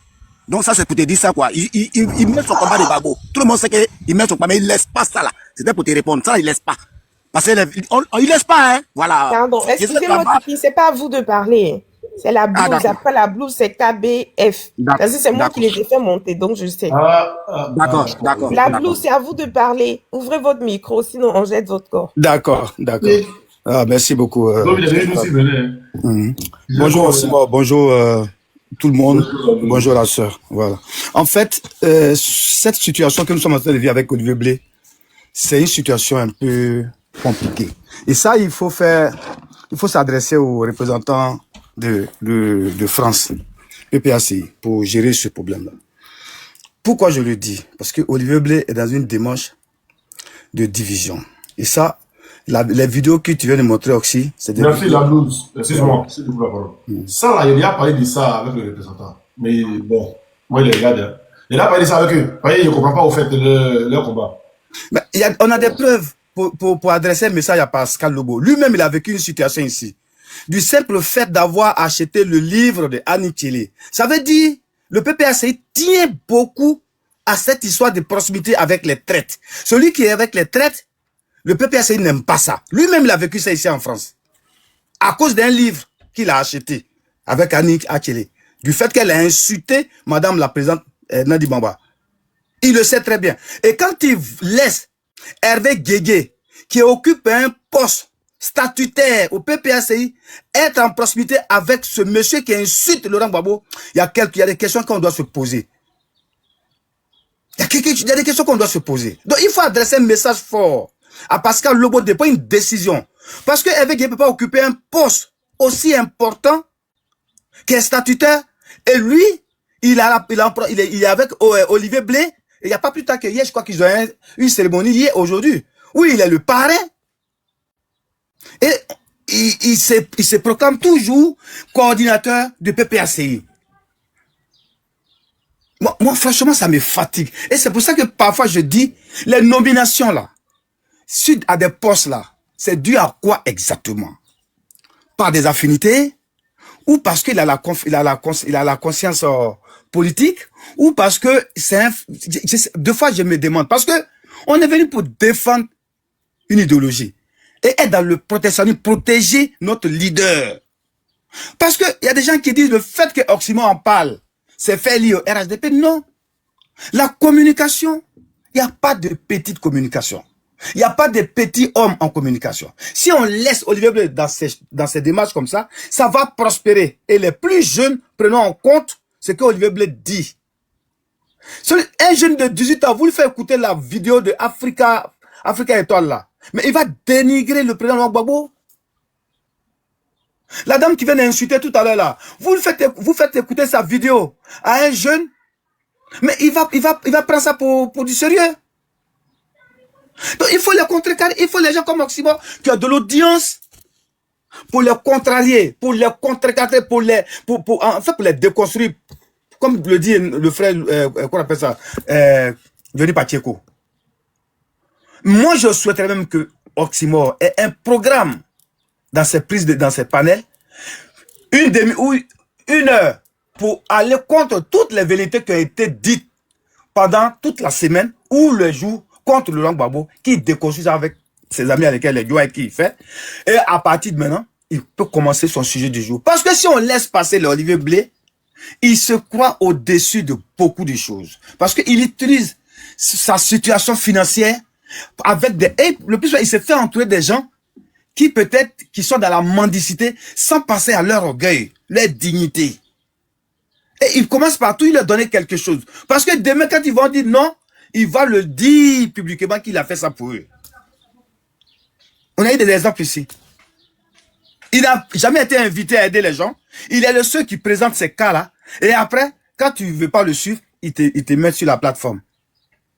Donc ça, c'est pour te dire ça, quoi. Il met son combat de Babo. Tout le monde sait qu'il met son combat, mais il laisse pas ça, là. C'était pour te répondre. Ça, il laisse pas. Parce qu'il laisse pas, hein. Voilà. Pardon, excusez-moi, Kiki, c'est pas à vous de parler. C'est la blouse. Après la blouse, c'est KBF. Parce que c'est moi qui les ai fait monter, donc je sais. D'accord. La blouse, c'est à vous de parler. Ouvrez votre micro, sinon on jette votre corps. D'accord. Ah, merci beaucoup. Bonjour, Simon. Bonjour, tout le monde. Bonjour, la sœur. Voilà. En fait, cette situation que nous sommes en train de vivre avec Olivier Blé, c'est une situation un peu compliquée. Et ça, il faut s'adresser aux représentants de France, PPACI, pour gérer ce problème-là. Pourquoi je le dis? Parce que Olivier Blé est dans une démarche de division. Et ça, les vidéos que tu viens de montrer aussi, c'est des Merci la blouse. Excuse-moi, s'il te plaît, pardon. Ça, là, il a parlé de ça avec le représentant. Mais bon, moi, il regarde. Hein. Il a parlé de ça avec eux. Vous voyez, il ne comprend pas au fait leur combat. Mais on a des preuves pour adresser un message à Pascal Lobo. Lui-même, il a vécu une situation ici. Du simple fait d'avoir acheté le livre de Annie Tchélé. Ça veut dire, le PPACI tient beaucoup à cette histoire de proximité avec les traites. Celui qui est avec les traites, le PPACI n'aime pas ça. Lui-même, il a vécu ça ici en France. À cause d'un livre qu'il a acheté avec Annie Tchélé. Du fait qu'elle a insulté Madame la présidente Nadi Bamba. Il le sait très bien. Et quand il laisse Hervé Guégué, qui occupe un poste statutaire au PPACI, être en proximité avec ce monsieur qui insulte Laurent Gbagbo, il y a des questions qu'on doit se poser. Il y a des questions qu'on doit se poser. Donc il faut adresser un message fort à Pascal Lobo de prendre une décision. Parce que Hervé Guégué ne peut pas occuper un poste aussi important qu'un statutaire. Et lui, il est avec Olivier Blé. Il n'y a pas plus tard que hier, je crois qu'ils ont une cérémonie hier, aujourd'hui. Oui, il est le parrain. Et il se proclame toujours coordinateur du PPACI. Moi, franchement, ça me fatigue. Et c'est pour ça que parfois je dis, les nominations là, suite à des postes là, c'est dû à quoi exactement? Par des affinités? Ou parce qu'il a la conscience politique? Ou parce que deux fois je me demande, parce que on est venu pour défendre une idéologie et être dans le protectionnisme, protéger notre leader. Parce que il y a des gens qui disent le fait que Oxymore en parle, c'est fait lié au RHDP. Non. La communication, il n'y a pas de petite communication. Il n'y a pas de petits hommes en communication. Si on laisse Olivier Blé dans ces démarches comme ça, ça va prospérer. Et les plus jeunes, prenons en compte ce que Olivier Blé dit. Un jeune de 18 ans, vous lui faites écouter la vidéo de Africa Étoile là. Mais il va dénigrer le président Gbagbo. La dame qui vient d'insulter tout à l'heure là, vous faites écouter sa vidéo à un jeune, mais il va prendre ça pour du sérieux. Donc il faut les contrecarrer, il faut les gens comme Oxymore qui ont de l'audience pour les contrarier, pour les contrecarrer, pour les déconstruire, comme le dit le frère, qu'on appelle ça, Johnny Pacheco. Moi je souhaiterais même que Oxymore ait un programme dans ses prises, dans ses panels, une heure pour aller contre toutes les vérités qui ont été dites pendant toute la semaine ou le jour contre Laurent Gbagbo, qui déconstruit avec ses amis avec lesquels il joue et qui il fait. Et à partir de maintenant, il peut commencer son sujet du jour. Parce que si on laisse passer l'Olivier Blé, il se croit au-dessus de beaucoup de choses. Parce qu'il utilise sa situation financière avec des... Et le plus souvent, il s'est fait entourer des gens qui peut-être, qui sont dans la mendicité, sans penser à leur orgueil, leur dignité. Et il commence partout, il leur donner quelque chose. Parce que demain, quand ils vont dire non, il va le dire publiquement qu'il a fait ça pour eux. On a eu des exemples ici. Il n'a jamais été invité à aider les gens. Il est le seul qui présente ces cas-là. Et après, quand tu ne veux pas le suivre, il te met sur la plateforme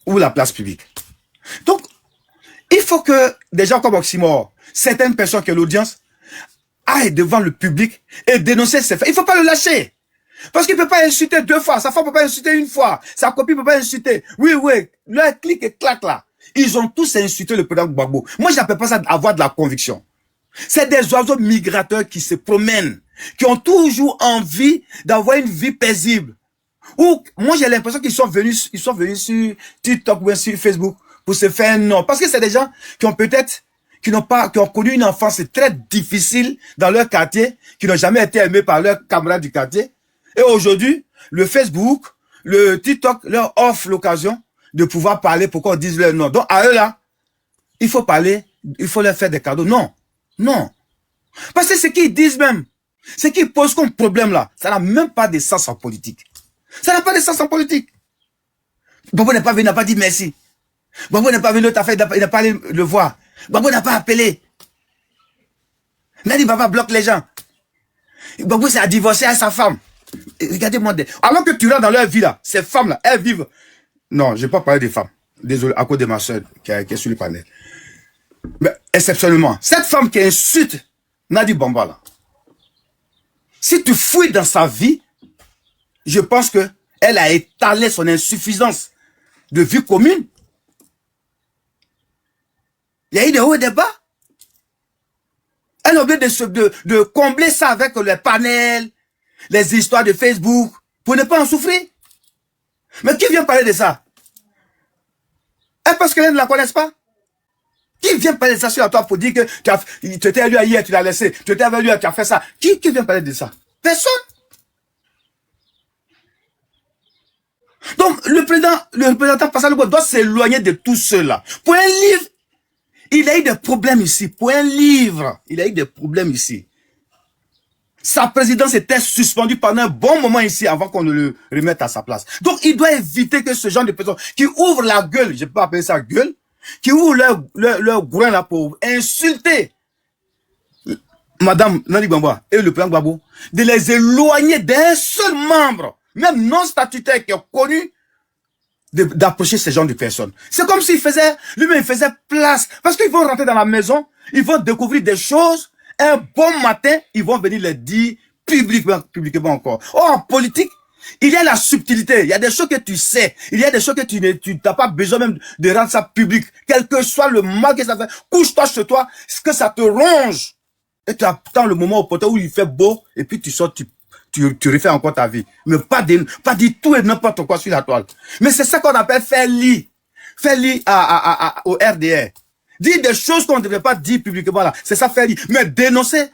ou la place publique. Donc, il faut que des gens comme Oxymore, certaines personnes qui ont l'audience, aillent devant le public et dénoncer ces faits. Il ne faut pas le lâcher. Parce qu'il ne peut pas insulter 2 fois. Sa femme ne peut pas insulter 1 fois. Sa copine ne peut pas insulter. Oui, leur clic et clac là. Ils ont tous insulté le président Gbagbo. Moi, je n'appelle pas ça avoir de la conviction. C'est des oiseaux migrateurs qui se promènent, qui ont toujours envie d'avoir une vie paisible. Ou, moi, j'ai l'impression qu'ils sont venus sur TikTok ou sur Facebook pour se faire un nom. Parce que c'est des gens qui ont peut-être, qui ont connu une enfance très difficile dans leur quartier, qui n'ont jamais été aimés par leurs camarades du quartier. Et aujourd'hui, le Facebook, le TikTok leur offre l'occasion de pouvoir parler pour qu'on dise leur nom. Donc, à eux là, il faut parler, il faut leur faire des cadeaux. Non. Non. Parce que ce qu'ils disent même, ce qu'ils posent comme problème là, ça n'a même pas de sens en politique. Ça n'a pas de sens en politique. Gbagbo n'est pas venu, n'a pas dit merci. Gbagbo n'est pas venu, il n'a pas allé le voir. Gbagbo n'a pas appelé. Nani Baba bloque les gens. Gbagbo s'est divorcé à sa femme. Regardez-moi. Alors que tu rentres dans leur vie là, ces femmes là, elles vivent. Non, je ne vais pas parler des femmes. Désolé, à cause de ma soeur qui est sur le panel. Mais exceptionnellement, cette femme qui insulte Nadi Bamba là, si tu fouilles dans sa vie, je pense que elle a étalé son insuffisance de vie commune. Il y a eu des hauts et des bas. Elle a oublié de combler ça avec les panels, les histoires de Facebook, pour ne pas en souffrir. Mais qui vient parler de ça? Et parce que les ne la connaissent pas? Qui vient parler de ça sur toi pour dire que tu t'es élu hier, tu l'as laissé, tu t'es élu, tu as fait ça? Qui vient parler de ça? Personne. Donc, le représentant Pascal Lobos doit s'éloigner de tout cela. Pour un livre, il a eu des problèmes ici. Pour un livre, il a eu des problèmes ici. Sa présidence était suspendue pendant un bon moment ici avant qu'on ne le remette à sa place. Donc, il doit éviter que ce genre de personnes qui ouvrent la gueule, je peux pas appeler ça gueule, qui ouvrent leur groin là pour insulter Madame Nani Bamba et le président Gbagbo, de les éloigner d'un seul membre, même non statutaire, qui est connu, d'approcher ces genres de personnes. C'est comme s'il faisait, lui-même il faisait place, parce qu'ils vont rentrer dans la maison, ils vont découvrir des choses, un bon matin, ils vont venir les dire publiquement encore. Or, en politique, il y a la subtilité, il y a des choses que tu sais, il y a des choses que tu n'as pas besoin même de rendre ça public, quel que soit le mal que ça fait, couche-toi chez toi, que ça te ronge, et tu attends le moment opportun où il fait beau, et puis tu sors, tu refais encore ta vie. Mais pas dire tout et n'importe quoi sur la toile. Mais c'est ça qu'on appelle faire lit. Faire lit au RDR. Dire des choses qu'on ne devait pas dire publiquement là. C'est ça faire lit. Mais dénoncer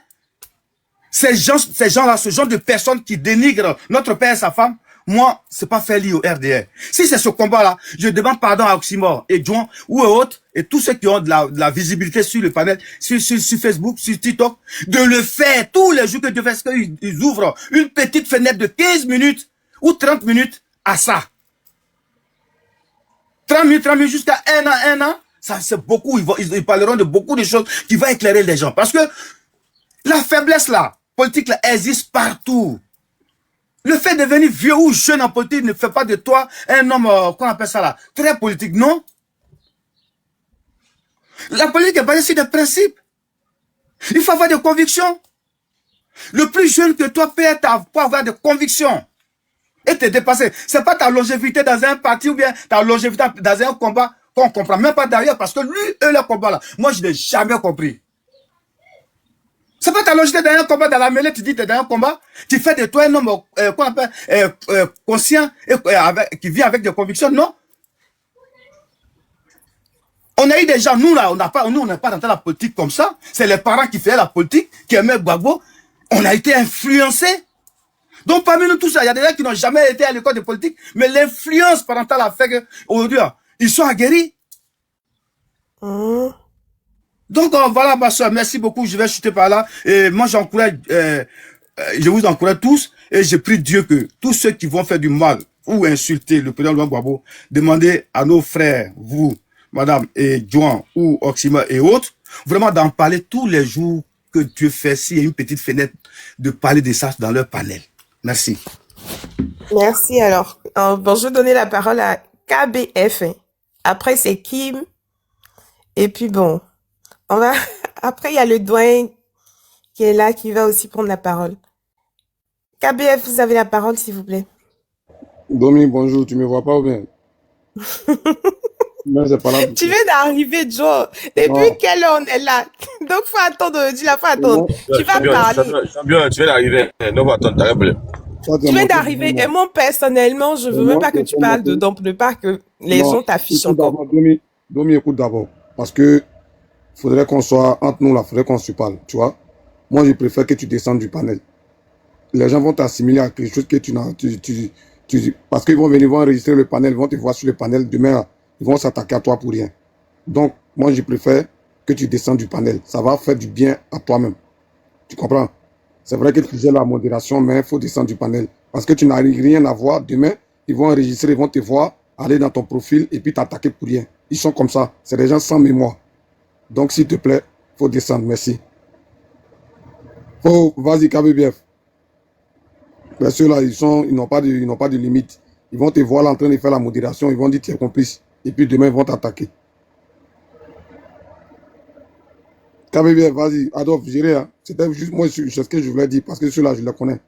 ces gens-là, ce genre de personnes qui dénigrent notre père et sa femme, moi, c'est pas faire lit au RDR. Si c'est ce combat-là, je demande pardon à Oxymore et John ou autres, et tous ceux qui ont de la visibilité sur le panel, sur Facebook, sur TikTok, de le faire tous les jours que Dieu fait, qu'ils ouvrent une petite fenêtre de 15 minutes ou 30 minutes à ça. 30 minutes jusqu'à un an, ça c'est beaucoup, ils parleront de beaucoup de choses qui vont éclairer les gens. Parce que la faiblesse là, politique là, existe partout. Le fait de devenir vieux ou jeune en politique ne fait pas de toi un homme, qu'on appelle ça là, très politique, non? La politique est basée sur des principes. Il faut avoir des convictions. Le plus jeune que toi peut avoir des convictions et te dépasser. C'est pas ta longévité dans un parti ou bien ta longévité dans un combat qu'on comprend même pas d'ailleurs parce que lui, eux, le combat là, moi je n'ai jamais compris. C'est pas ta longévité dans un combat, dans la mêlée, tu dis que tu es dans un combat, tu fais de toi un homme qu'on appelle conscient et qui vit avec des convictions, non? On a eu des gens, nous là, on n'est pas rentré dans la politique comme ça. C'est les parents qui faisaient la politique, qui aimaient Gbagbo. On a été influencés. Donc parmi nous tous, il y a des gens qui n'ont jamais été à l'école de politique, mais l'influence parentale a fait qu'aujourd'hui, ils sont aguerris. Hum. Donc voilà, ma soeur, merci beaucoup. Je vais chuter par là. Et moi, j'encourage, je vous encourage tous. Et je prie Dieu que tous ceux qui vont faire du mal ou insulter le président Laurent Gbagbo, demandez à nos frères, vous, madame et Joan ou Oxima et autres, vraiment d'en parler tous les jours que Dieu fait. S'il y a une petite fenêtre, de parler de ça dans leur panel. Merci. Merci alors. Bon, je vais donner la parole à KBF. Après, c'est Kim. Et puis bon, on va. Après, il y a le doyen qui est là, qui va aussi prendre la parole. KBF, vous avez la parole, s'il vous plaît. Domi, bonjour, tu me vois pas ou bien? Non, c'est pas là. Tu viens d'arriver, Joe. Depuis quelle heure on est là? Donc, faut attendre, dis la faut attendre. Tu vas parler. Bien, tu viens d'arriver. Non, faut attendre, t'as rien problème. Tu viens d'arriver. Et moi, personnellement, je veux même pas que tu parles dedans, pour ne pas que les gens t'affichent encore. Domi, écoute d'abord. Parce que faudrait qu'on soit entre nous là, faudrait qu'on se parle, tu vois. Moi, je préfère que tu descendes du panel. Les gens vont t'assimiler à quelque chose que tu n'as, parce qu'ils vont venir, ils vont enregistrer le panel, ils vont te voir sur le panel. Demain, ils vont s'attaquer à toi pour rien. Donc, moi, je préfère que tu descendes du panel. Ça va faire du bien à toi-même. Tu comprends? C'est vrai que tu faisais la modération, mais il faut descendre du panel. Parce que tu n'as rien à voir. Demain, ils vont enregistrer, ils vont te voir, aller dans ton profil et puis t'attaquer pour rien. Ils sont comme ça. C'est des gens sans mémoire. Donc, s'il te plaît, il faut descendre. Merci. Oh, vas-y, KBBF. Mais ceux-là, ils n'ont pas de limite. Ils vont te voir là en train de faire la modération. Ils vont dire que tu es complice. Et puis demain, ils vont t'attaquer. KBBF, vas-y. Adolphe, j'irai. Hein. C'était juste moi, c'est ce que je voulais dire. Parce que ceux-là, je les connais.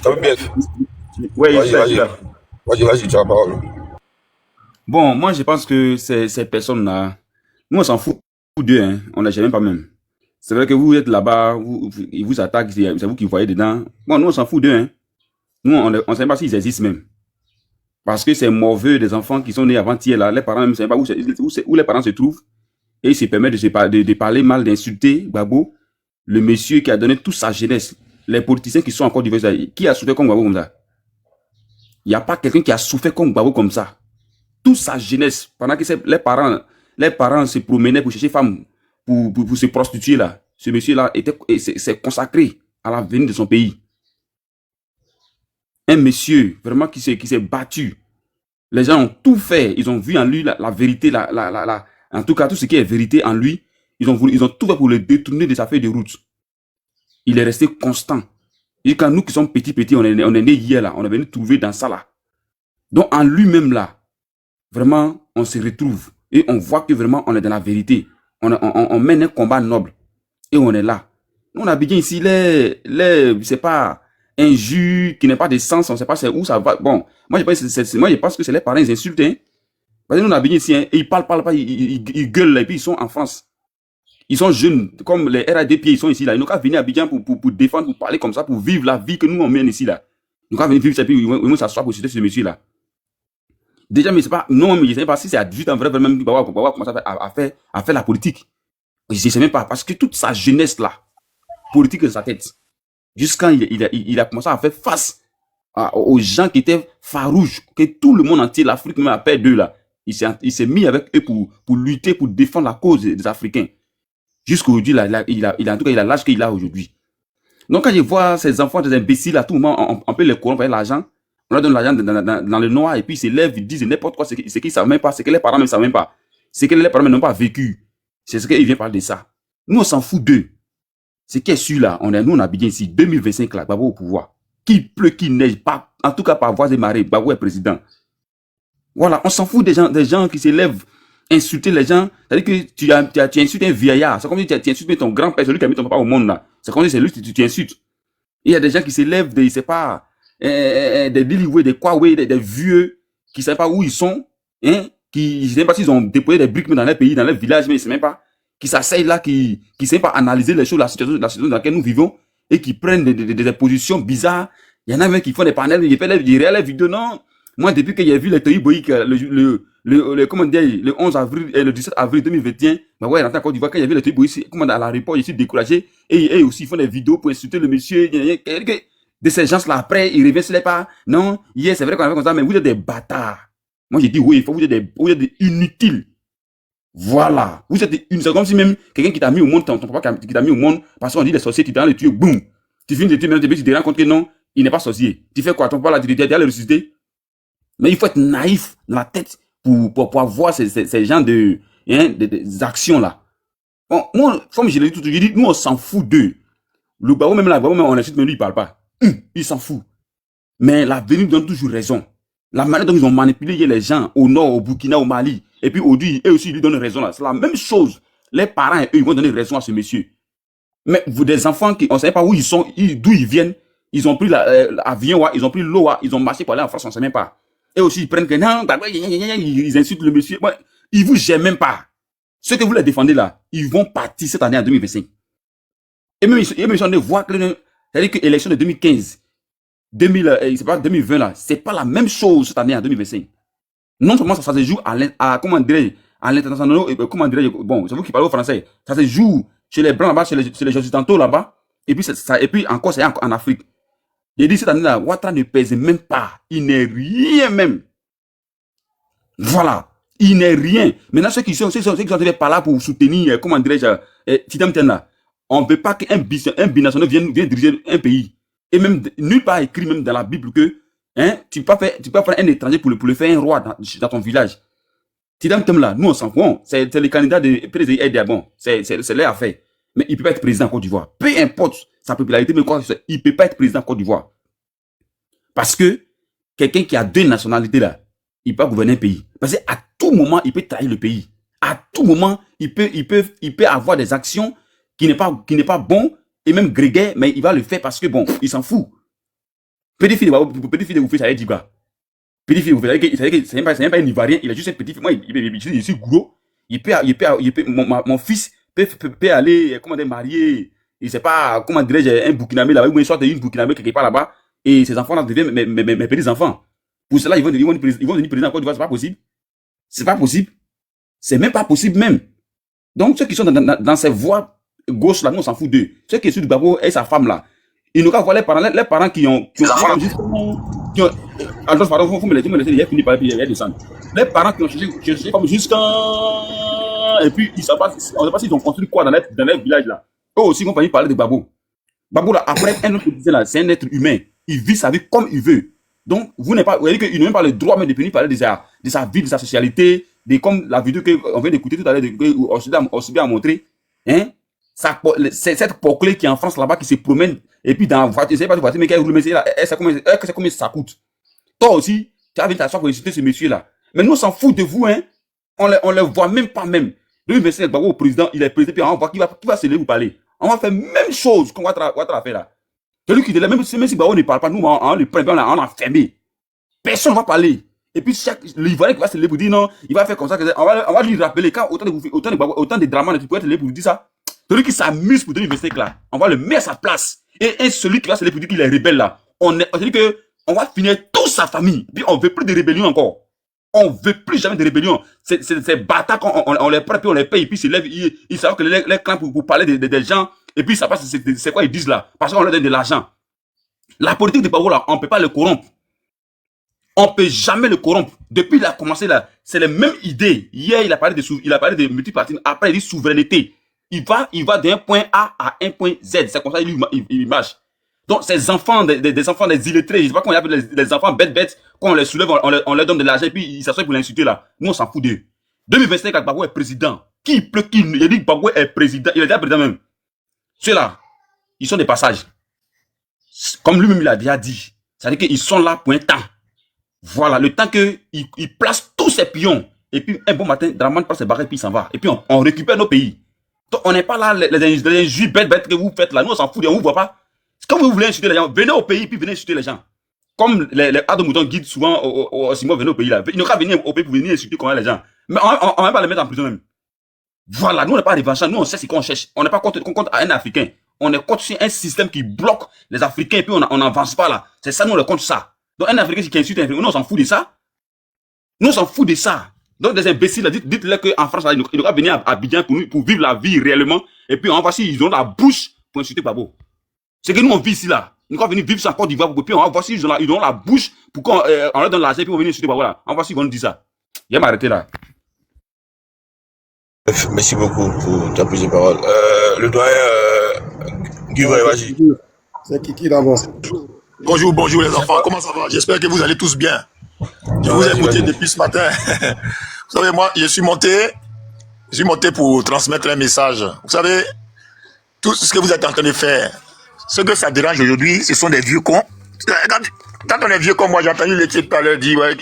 KBBF. Oui, Vas-y, tu as la parole. Bon, moi, je pense que ces personnes-là, nous, on s'en fout d'eux, hein. On ne les gêne pas même. C'est vrai que vous êtes là-bas, ils vous attaquent, c'est vous qui voyez dedans. Bon, nous, on s'en fout d'eux, hein. Nous, on ne sait pas s'ils existent même. Parce que c'est mauvais des enfants qui sont nés avant-hier, là. Les parents même ne savent pas où les parents se trouvent. Et ils se permettent de parler mal, d'insulter Gbagbo, le monsieur qui a donné toute sa jeunesse. Les politiciens qui sont encore divers, qui a souffert comme Gbagbo comme ça? Il n'y a pas quelqu'un qui a souffert comme Gbagbo comme ça. Toute sa jeunesse, pendant que les parents se promenaient pour chercher femmes, pour se prostituer là. Ce monsieur-là s'est consacré à l'avenir de son pays. Un monsieur vraiment qui s'est battu. Les gens ont tout fait. Ils ont vu en lui la vérité, en tout cas tout ce qui est vérité en lui. Ils ont tout fait pour le détourner de sa feuille de route. Il est resté constant. Et quand nous qui sommes petits, on est nés hier là, on est venu trouver dans ça là. Donc en lui-même là, vraiment, on se retrouve. Et on voit que vraiment, on est dans la vérité. On mène un combat noble. Et on est là. Nous, on a bien ici, c'est pas un jus qui n'a pas de sens. On ne sait pas où ça va. Bon, moi, je pense que c'est les parents, ils insultent. Hein. Parce que nous, on a bien ici, hein, et ils parlent pas, ils gueulent, et puis ils sont en France. Ils sont jeunes, comme les RADP, ils sont ici, là. Ils n'ont qu'à venir à Abidjan pour défendre, pour parler comme ça, pour vivre la vie que nous, on mène ici, là. Ils n'ont qu'à venir vivre ça, puis ils vont s'asseoir pour citer ce monsieur-là. Déjà, mais c'est pas, non, mais je sais pas si c'est à 18 ans, vraiment, Gbagbo commence à faire la politique. Je sais même pas, parce que toute sa jeunesse, là, politique de sa tête, jusqu'à il a commencé à faire face aux gens qui étaient farouches, que tout le monde entier, l'Afrique même a peur d'eux, là. Il s'est mis avec eux pour lutter, pour défendre la cause des Africains. Jusqu'aujourd'hui, en tout cas, il a l'âge qu'il a aujourd'hui. Donc, quand je vois ces enfants, des imbéciles, à tout moment, on peut les courir, on peut l'argent. On leur donne l'argent dans le noir et puis ils se lèvent, ils disent n'importe quoi, c'est qu'ils ne savent même pas, c'est que les parents ne savent même pas, c'est que les parents n'ont pas vécu. C'est ce qu'ils viennent parler de ça. Nous, on s'en fout d'eux. C'est qui est sûr là, nous, on a bien ici, 2025 là, Gbagbo au pouvoir. Qu'il pleut, qu'il neige, pas, en tout cas par voie et marée, Gbagbo est président. Voilà, on s'en fout des gens qui se lèvent, insulter les gens. C'est-à-dire que tu insultes un vieillard. C'est comme si tu insultes ton grand-père, celui qui a mis ton papa au monde là. C'est comme si c'est lui que tu insultes. Il y a des gens qui se lèvent, je sais pas, des Lilioué, des Kwaoué, des vieux qui ne savent pas où ils sont, hein, qui ne savent pas s'ils ont déployé des briques dans les pays, dans les villages, mais ils ne savent même pas, qui s'asseyent là, qui ne savent pas analyser les choses, la situation dans laquelle nous vivons, et qui prennent des positions bizarres. Il y en a même qui font des panels, ils font les vidéos, non. Moi, depuis que j'ai vu les Toyi Boïk, le 11 avril et le 17 avril 2021, Mais ouais, rentré en Côte d'Ivoire, quand il y avait le truc ici, comment à l'aéroport, je suis découragé. Et aussi, ils font des vidéos pour insulter le monsieur. De ces gens-là, après, ils reviennent sur les pas. Non, hier, c'est vrai qu'on a fait comme ça, mais vous êtes des bâtards. Moi, j'ai dit, oui, il faut vous êtes des inutiles. Voilà. Vous êtes des c'est comme si même quelqu'un qui t'a mis au monde, ton papa qui t'a mis au monde, parce qu'on dit les sorciers, tu t'en les tuer, boum. Tu finis de tuer, même tu te rends compte que non, il n'est pas sorcier. Tu fais quoi? Ton papa là, tu dois le ressusciter. Mais il faut être naïf dans la tête pour pouvoir voir ces gens des actions là. Bon, moi, comme je l'ai dit tout, je dis, nous, on s'en fout d'eux. Le Gbagbo, même là, on insulte, mais lui, il parle pas. Il s'en fout. Mais l'avenir donne toujours raison. La manière dont ils ont manipulé les gens au nord, au Burkina, au Mali, et puis aujourd'hui, eux aussi, ils lui donnent raison là. C'est la même chose. Les parents, eux, ils vont donner raison à ce monsieur. Mais vous, des enfants qui, on ne sait pas où ils sont, d'où ils viennent, ils ont pris l'avion, ils ont pris l'eau, ils ont marché pour aller en France, on ne sait même pas. Et aussi, ils prennent que non, ils insultent le monsieur. Ouais, ils vous gèrent même pas. Ceux que vous les défendez là, ils vont partir cette année en 2025. Et même, ils sont de voir que, c'est-à-dire que l'élection de 2015, 2020 là, c'est pas la même chose cette année en 2025. Non seulement ça se joue à comment dirais à l'international, comment dirais bon, c'est vous qui parlez au français, ça se joue chez les blancs là-bas, chez les occidentaux là-bas, et puis encore c'est en Afrique. J'ai dit cette année là, Ouattara ne pèse même pas, il n'est rien même. Voilà, il n'est rien. Maintenant ceux qui sont par là pour soutenir, comment dirais-je, Tidam là, on ne peut pas qu'un binational vienne diriger un pays. Et même, nulle part écrit même dans la Bible que tu peux faire un étranger pour le faire un roi dans ton village. Tidam là, nous on s'en fout. C'est le candidat de président Diabon. C'est leur affaire. Mais il ne peut pas être président en Côte d'Ivoire. Peu importe sa popularité, mais quoi, il ne peut pas être président en Côte d'Ivoire. Parce que quelqu'un qui a deux nationalités là, il peut gouverner un pays. Parce qu'à tout moment, il peut trahir le pays. À tout moment, il peut avoir des actions qui n'est pas bon. Et même grégaire, mais il va le faire parce que bon, il s'en fout. Petit fils de vous fait ça, il dit quoi? Petit fils de vous fait, c'est même pas un Ivoirien, il a juste un petit fils. Moi, il suis gourou. Mon fils peut aller, comment dire, marier, il sait pas, comment dirais-je, un Burkinabé là-bas, ou une sorte d'une Burkinabé quelque part là-bas, et ses enfants là deviennent mes petits enfants. Pour cela, ils vont devenir président en Côte d'Ivoire, c'est pas possible. C'est pas possible. C'est même pas possible même. Donc, ceux qui sont dans ces voies gauche là, nous on s'en fout d'eux. Ceux qui sont du Gbagbo et sa femme là, ils n'ont qu'à voir les parents qui ont alors pardon, faut me laisser, il a fini par descendre. Les parents qui ont cherché comme jusqu'à et puis ils savent pas, on ne sait pas s'ils ont construit quoi dans les villages là. Eux aussi vont pas parler de Gbagbo. Gbagbo là, après un autre disait là, c'est un être humain. Il vit sa vie comme il veut. Donc vous n'avez pas, vous voyez qu'il n'a même pas le droit même de venir parler de sa vie, de sa socialité, de comme la vidéo qu'on vient d'écouter tout à l'heure, Occident a montré, hein. C'est cette poclée qui est en France là-bas qui se promène et puis dans la voiture, c'est pas de voiture, mais qui roule, mais c'est là, c'est combien ça coûte. Toi aussi, tu as venu t'asseoir pour insulter ce monsieur-là. Mais nous, on s'en fout de vous, hein. On le voit même pas même. Le monsieur Gbagbo au président, il est président, puis on va voir qui va se lever vous parler. On va faire même chose qu'on va faire là. Celui qui est là, même si Gbagbo ne parle pas, nous, on le prend, on l'a fermé. Personne ne va parler. Et puis, l'Ivoirien qui va se lever pour dire non, il va faire comme ça, on va lui rappeler quand autant de dramas, tu peux être levé pour dire ça. Celui qui s'amuse pour donner une veste là, on va le mettre à sa place. Et celui qui va se lever pour dire qu'il est rebelle là, on dit que on va finir toute sa famille. Puis on veut plus de rébellion encore. On veut plus jamais de rébellion. Ces bâtards, on les prend, puis on les paye, puis ils se lèvent, ils savent que les clans pour parler des gens, et puis ça passe, c'est quoi ils disent là? Parce qu'on leur donne de l'argent. La politique de Gbagbo là, on peut pas le corrompre. On peut jamais le corrompre. Depuis qu'il a commencé là, c'est les mêmes idées. Hier, il a parlé de multipartisme, après il dit souveraineté. Il va d'un point A à un point Z. C'est comme ça il marche. Donc, ces enfants, des enfants, des illettrés, je sais pas comment on appelle les enfants bêtes, quand on les soulève, on leur donne de l'argent, et puis ils s'assoient pour l'insulter là. Nous, on s'en fout d'eux. 2025, quand Gbagbo est président, il a dit que Gbagbo est président, il est déjà président même. Ceux-là, ils sont des passages. Comme lui-même, il a déjà dit. C'est-à-dire qu'ils sont là pour un temps. Voilà, le temps qu'il place tous ses pions. Et puis, un bon matin, Draman passe ses barres et puis il s'en va. Et puis, on récupère nos pays. Donc, on n'est pas là, les injures bêtes que vous faites là. Nous, on s'en fout, on ne vous voit pas. Quand vous voulez insulter les gens, venez au pays, puis venez insulter les gens. Comme les Adomouton guident souvent au Simo, venez au pays là. Ils n'ont qu'à venir au pays pour venir insulter les gens. Mais on ne va pas les mettre en prison même. Voilà, nous, on n'est pas revanchants. Nous, on sait ce qu'on cherche. On n'est pas contre un Africain. On est contre un système qui bloque les Africains, et puis on n'avance pas là. C'est ça, nous, on est contre ça. Donc, un Africain qui insulte un Africain, nous, on s'en fout de ça. Nous, on s'en fout de ça. Donc, des imbéciles, là, dites-leur qu'en France, là, ils doivent venir à Abidjan pour vivre la vie réellement. Et puis, on va voir s'ils ont la bouche pour insulter Babo. C'est que nous, on vit ici, là. Nous, on va venir vivre sur la Côte d'Ivoire. Puis, on va voir s'ils ont la bouche pour qu'on leur donne l'argent. Puis, on va venir insulter Babo, là. On va voir s'ils vont nous dire ça. Il va m'arrêter, là. Merci beaucoup pour ta prise de parole. Le doyen Guy, vas-y. C'est Kiki d'abord. Bonjour, bonjour les enfants, comment ça va? J'espère que vous allez tous bien. Je vous ai écouté depuis ce matin. Vous savez, moi, je suis monté pour transmettre un message. Vous savez, tout ce que vous êtes en train de faire, ce que ça dérange aujourd'hui, ce sont des vieux cons. Quand on est vieux comme moi, j'ai entendu les types tout à l'heure dire, ouais,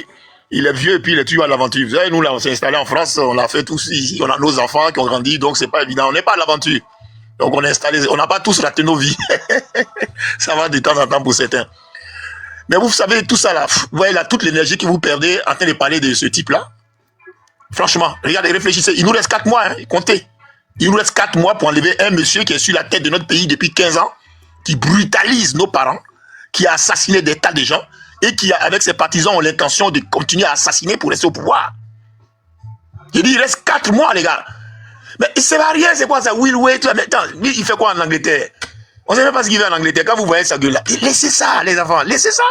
il est vieux et puis il est toujours à l'aventure. Vous savez, nous là, on s'est installé en France, on a fait tous ici, on a nos enfants qui ont grandi, donc c'est pas évident, on n'est pas à l'aventure. Donc on est installé, on n'a pas tous raté nos vies. Ça va de temps en temps pour certains. Mais vous savez, tout ça là, vous voyez là, toute l'énergie que vous perdez en train de parler de ce type-là. Franchement, regardez, réfléchissez. Il nous reste 4 mois, hein, comptez. Il nous reste 4 mois pour enlever un monsieur qui est sur la tête de notre pays depuis 15 ans, qui brutalise nos parents, qui a assassiné des tas de gens, et qui, avec ses partisans, ont l'intention de continuer à assassiner pour rester au pouvoir. J'ai dit, il reste 4 mois, les gars. Mais ça va rien, c'est quoi ça? Will Wait, mais attends, il fait quoi en Angleterre? On ne sait même pas ce qu'il fait en Angleterre. Quand vous voyez sa gueule là, laissez ça, les enfants, laissez ça.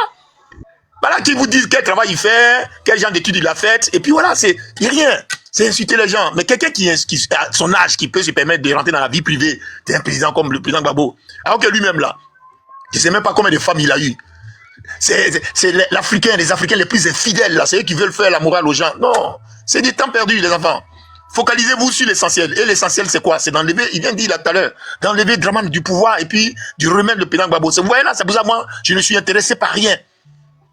Voilà, qui vous disent quel travail il fait, quel genre d'études il a fait, et puis voilà, c'est rien. C'est insulter les gens. Mais quelqu'un qui a son âge, qui peut se permettre de rentrer dans la vie privée d'un président comme le président Gbagbo, alors que lui-même là, je ne sais même pas combien de femmes il a eu. C'est l'Africain, les Africains les plus infidèles là, c'est eux qui veulent faire la morale aux gens. Non, c'est du temps perdu, les enfants. Focalisez-vous sur l'essentiel. Et l'essentiel, c'est quoi? C'est d'enlever, il vient de dire là tout à l'heure, d'enlever Dramane du pouvoir et puis du remettre le président Gbagbo. Vous voyez là, c'est pour ça moi, je ne suis intéressé par rien.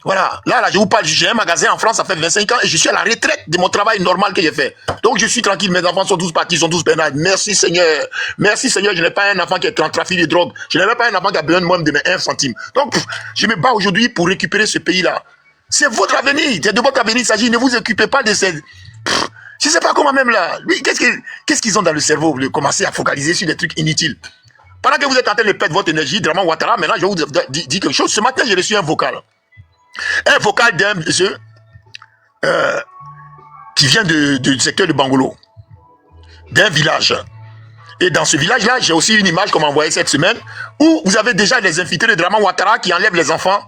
Voilà, là, je vous parle, j'ai un magasin en France, ça fait 25 ans et je suis à la retraite de mon travail normal que j'ai fait. Donc je suis tranquille, mes enfants sont tous partis, ils sont tous pénales. Merci Seigneur, je n'ai pas un enfant qui est en trafic de drogue, je n'ai même pas un enfant qui a besoin de moi de mes 1 centime. Donc je me bats aujourd'hui pour récupérer ce pays-là. C'est votre avenir, c'est de votre avenir, il s'agit, ne vous occupez pas de ces... Je ne sais pas comment même là, qu'est-ce qu'ils ont dans le cerveau, de commencer à focaliser sur des trucs inutiles. Pendant que vous êtes en train de perdre votre énergie, Dramane Ouattara, maintenant je vais vous dire quelque chose. Ce matin, j'ai reçu un vocal. Un vocal d'un monsieur qui vient du secteur de Bangolo, d'un village. Et dans ce village-là, j'ai aussi une image qu'on m'a envoyée cette semaine, où vous avez déjà les infiltrés de Dramane Ouattara qui enlèvent les enfants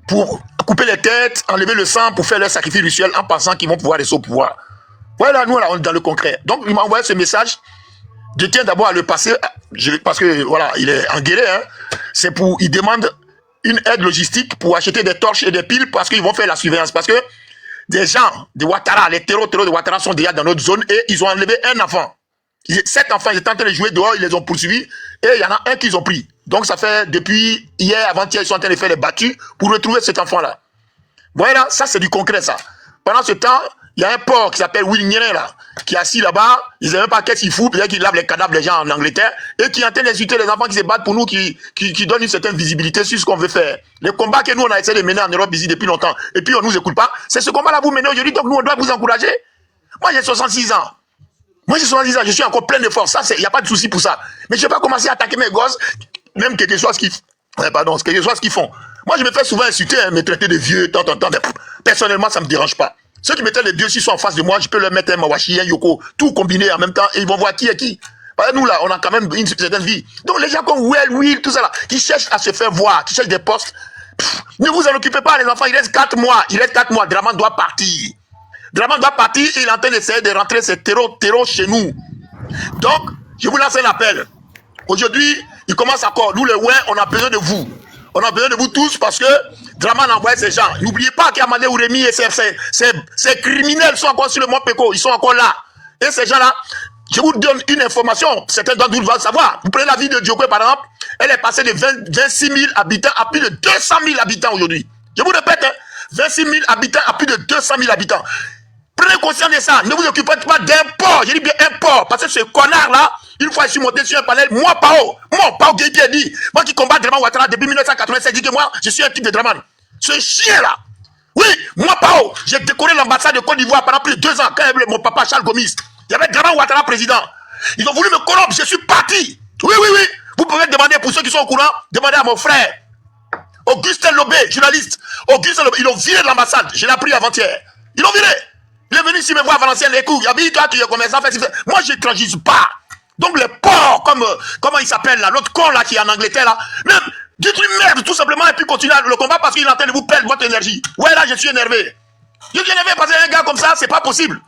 pour couper les têtes, enlever le sang pour faire leur sacrifice rituel en pensant qu'ils vont pouvoir rester au pouvoir. Voilà, nous là, on est dans le concret. Donc, il m'a envoyé ce message. Je tiens d'abord à le passer, parce que voilà, il est en guerre. Hein. C'est pour, il demande une aide logistique pour acheter des torches et des piles parce qu'ils vont faire la surveillance. Parce que des gens de Ouattara, les terreaux de Ouattara sont déjà dans notre zone et ils ont enlevé un enfant. 7 enfants, ils étaient en train de jouer dehors, ils les ont poursuivis et il y en a un qu'ils ont pris. Donc ça fait depuis hier, avant-hier, ils sont en train de faire les battues pour retrouver cet enfant-là. Voilà, ça c'est du concret ça. Pendant ce temps, il y a un porc qui s'appelle Will Nyere là, qui est assis là-bas, ils ne savent même pas qu'est-ce qu'il fout, peut-être qu'il lave les cadavres des gens en Angleterre, et qui est en train d'insulter les enfants qui se battent pour nous, qui donnent une certaine visibilité sur ce qu'on veut faire. Les combats que nous on a essayé de mener en Europe ici depuis longtemps, et puis on ne nous écoute pas, c'est ce combat-là vous menez aujourd'hui, donc nous on doit vous encourager. Moi j'ai 66 ans. Moi j'ai 66 ans, je suis encore plein de force, ça il n'y a pas de souci pour ça. Mais je ne vais pas commencer à attaquer mes gosses, même quelque chose qu'ils font. Moi je me fais souvent insulter, me traiter de vieux, tant. Personnellement ça ne me dérange pas. Ceux qui mettaient les vieux, s'ils sont en face de moi, je peux leur mettre un Mawashi, un Yoko, tout combiné en même temps, et ils vont voir qui est qui. Parce que nous, là, on a quand même une certaine vie. Donc, les gens comme Will, tout ça, là, qui cherchent à se faire voir, qui cherchent des postes, ne vous en occupez pas, les enfants, il reste 4 mois. Dramane doit partir. Dramane doit partir, et il est en train d'essayer de rentrer ces terreaux chez nous. Donc, je vous lance un appel. Aujourd'hui, il commence encore. Nous, les Ouins, on a besoin de vous. On a besoin de vous tous parce que Dramane a envoyé ces gens. N'oubliez pas qu'Amadé Ouremi et ces criminels sont encore sur le Mont Peko. Ils sont encore là. Et ces gens-là, je vous donne une information. Certains d'entre vous doivent savoir. Vous prenez la ville de Djokwe, par exemple. Elle est passée de 26 000 habitants à plus de 200 000 habitants aujourd'hui. Je vous répète, hein, 26 000 habitants à plus de 200 000 habitants. Prenez conscience de ça. Ne vous occupez pas d'un port. Je dis bien un port. Parce que ce connard-là, une fois je suis monté sur un panel, moi, Pao Gueye a dit, moi qui combat Dramane Ouattara depuis 1987, dit que moi, je suis un type de Dramane. Ce chien-là. Oui, moi, Pao, j'ai décoré l'ambassade de Côte d'Ivoire pendant plus de 2 ans, quand il y avait mon papa Charles Gomis. Il y avait Dramane Ouattara président. Ils ont voulu me corrompre, je suis parti. Oui. Vous pouvez demander, pour ceux qui sont au courant, demandez à mon frère. Augustin Lobé, journaliste. Augustin Lobé, ils l'ont viré de l'ambassade. Je l'ai appris avant-hier. Ils l'ont viré. Il est venu ici me voir à Valenciennes, les coups. Il a dit, toi, tu es commerçant, moi, je ne transige pas. Donc, les porcs, comme, comment il s'appelle là, l'autre con là qui est en Angleterre là, même, dites-lui merde tout simplement et puis continuez le combat parce qu'il est en train de vous perdre votre énergie. Ouais, là, je suis énervé. Je suis énervé parce qu'un gars comme ça, c'est pas possible.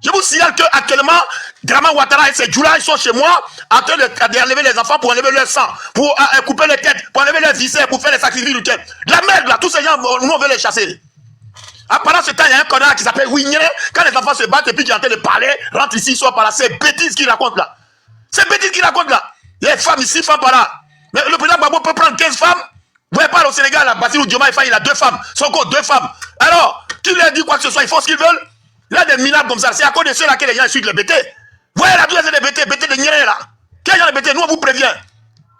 Je vous signale qu'actuellement, Draman Ouattara et ses djoulas, ils sont chez moi en train d'enlever les enfants pour enlever leur sang, pour couper les têtes, pour enlever leurs viscères, pour faire les sacrifices du tête. La merde là, tous ces gens, nous on veut les chasser. Pendant ce temps, il y a un connard qui s'appelle Wigné. Quand les enfants se battent et puis qui est en train de parler, rentre ici, soit par là. C'est bêtises qu'il raconte là. C'est bêtises qu'il raconte là. Il y a des femmes ici, femmes par là. Mais le président Gbagbo peut prendre 15 femmes. Vous voyez pas au Sénégal, là, Bassirou Diomaye Faye, il a 2 femmes. Sonko, 2 femmes. Alors, tu leur dis quoi que ce soit, ils font ce qu'ils veulent. Il y a des minables comme ça. C'est à cause de ceux-là que les gens insultent les BT. Vous voyez là, tous les BT de Nyéré là. Quels gens les BT? Nous, on vous prévient.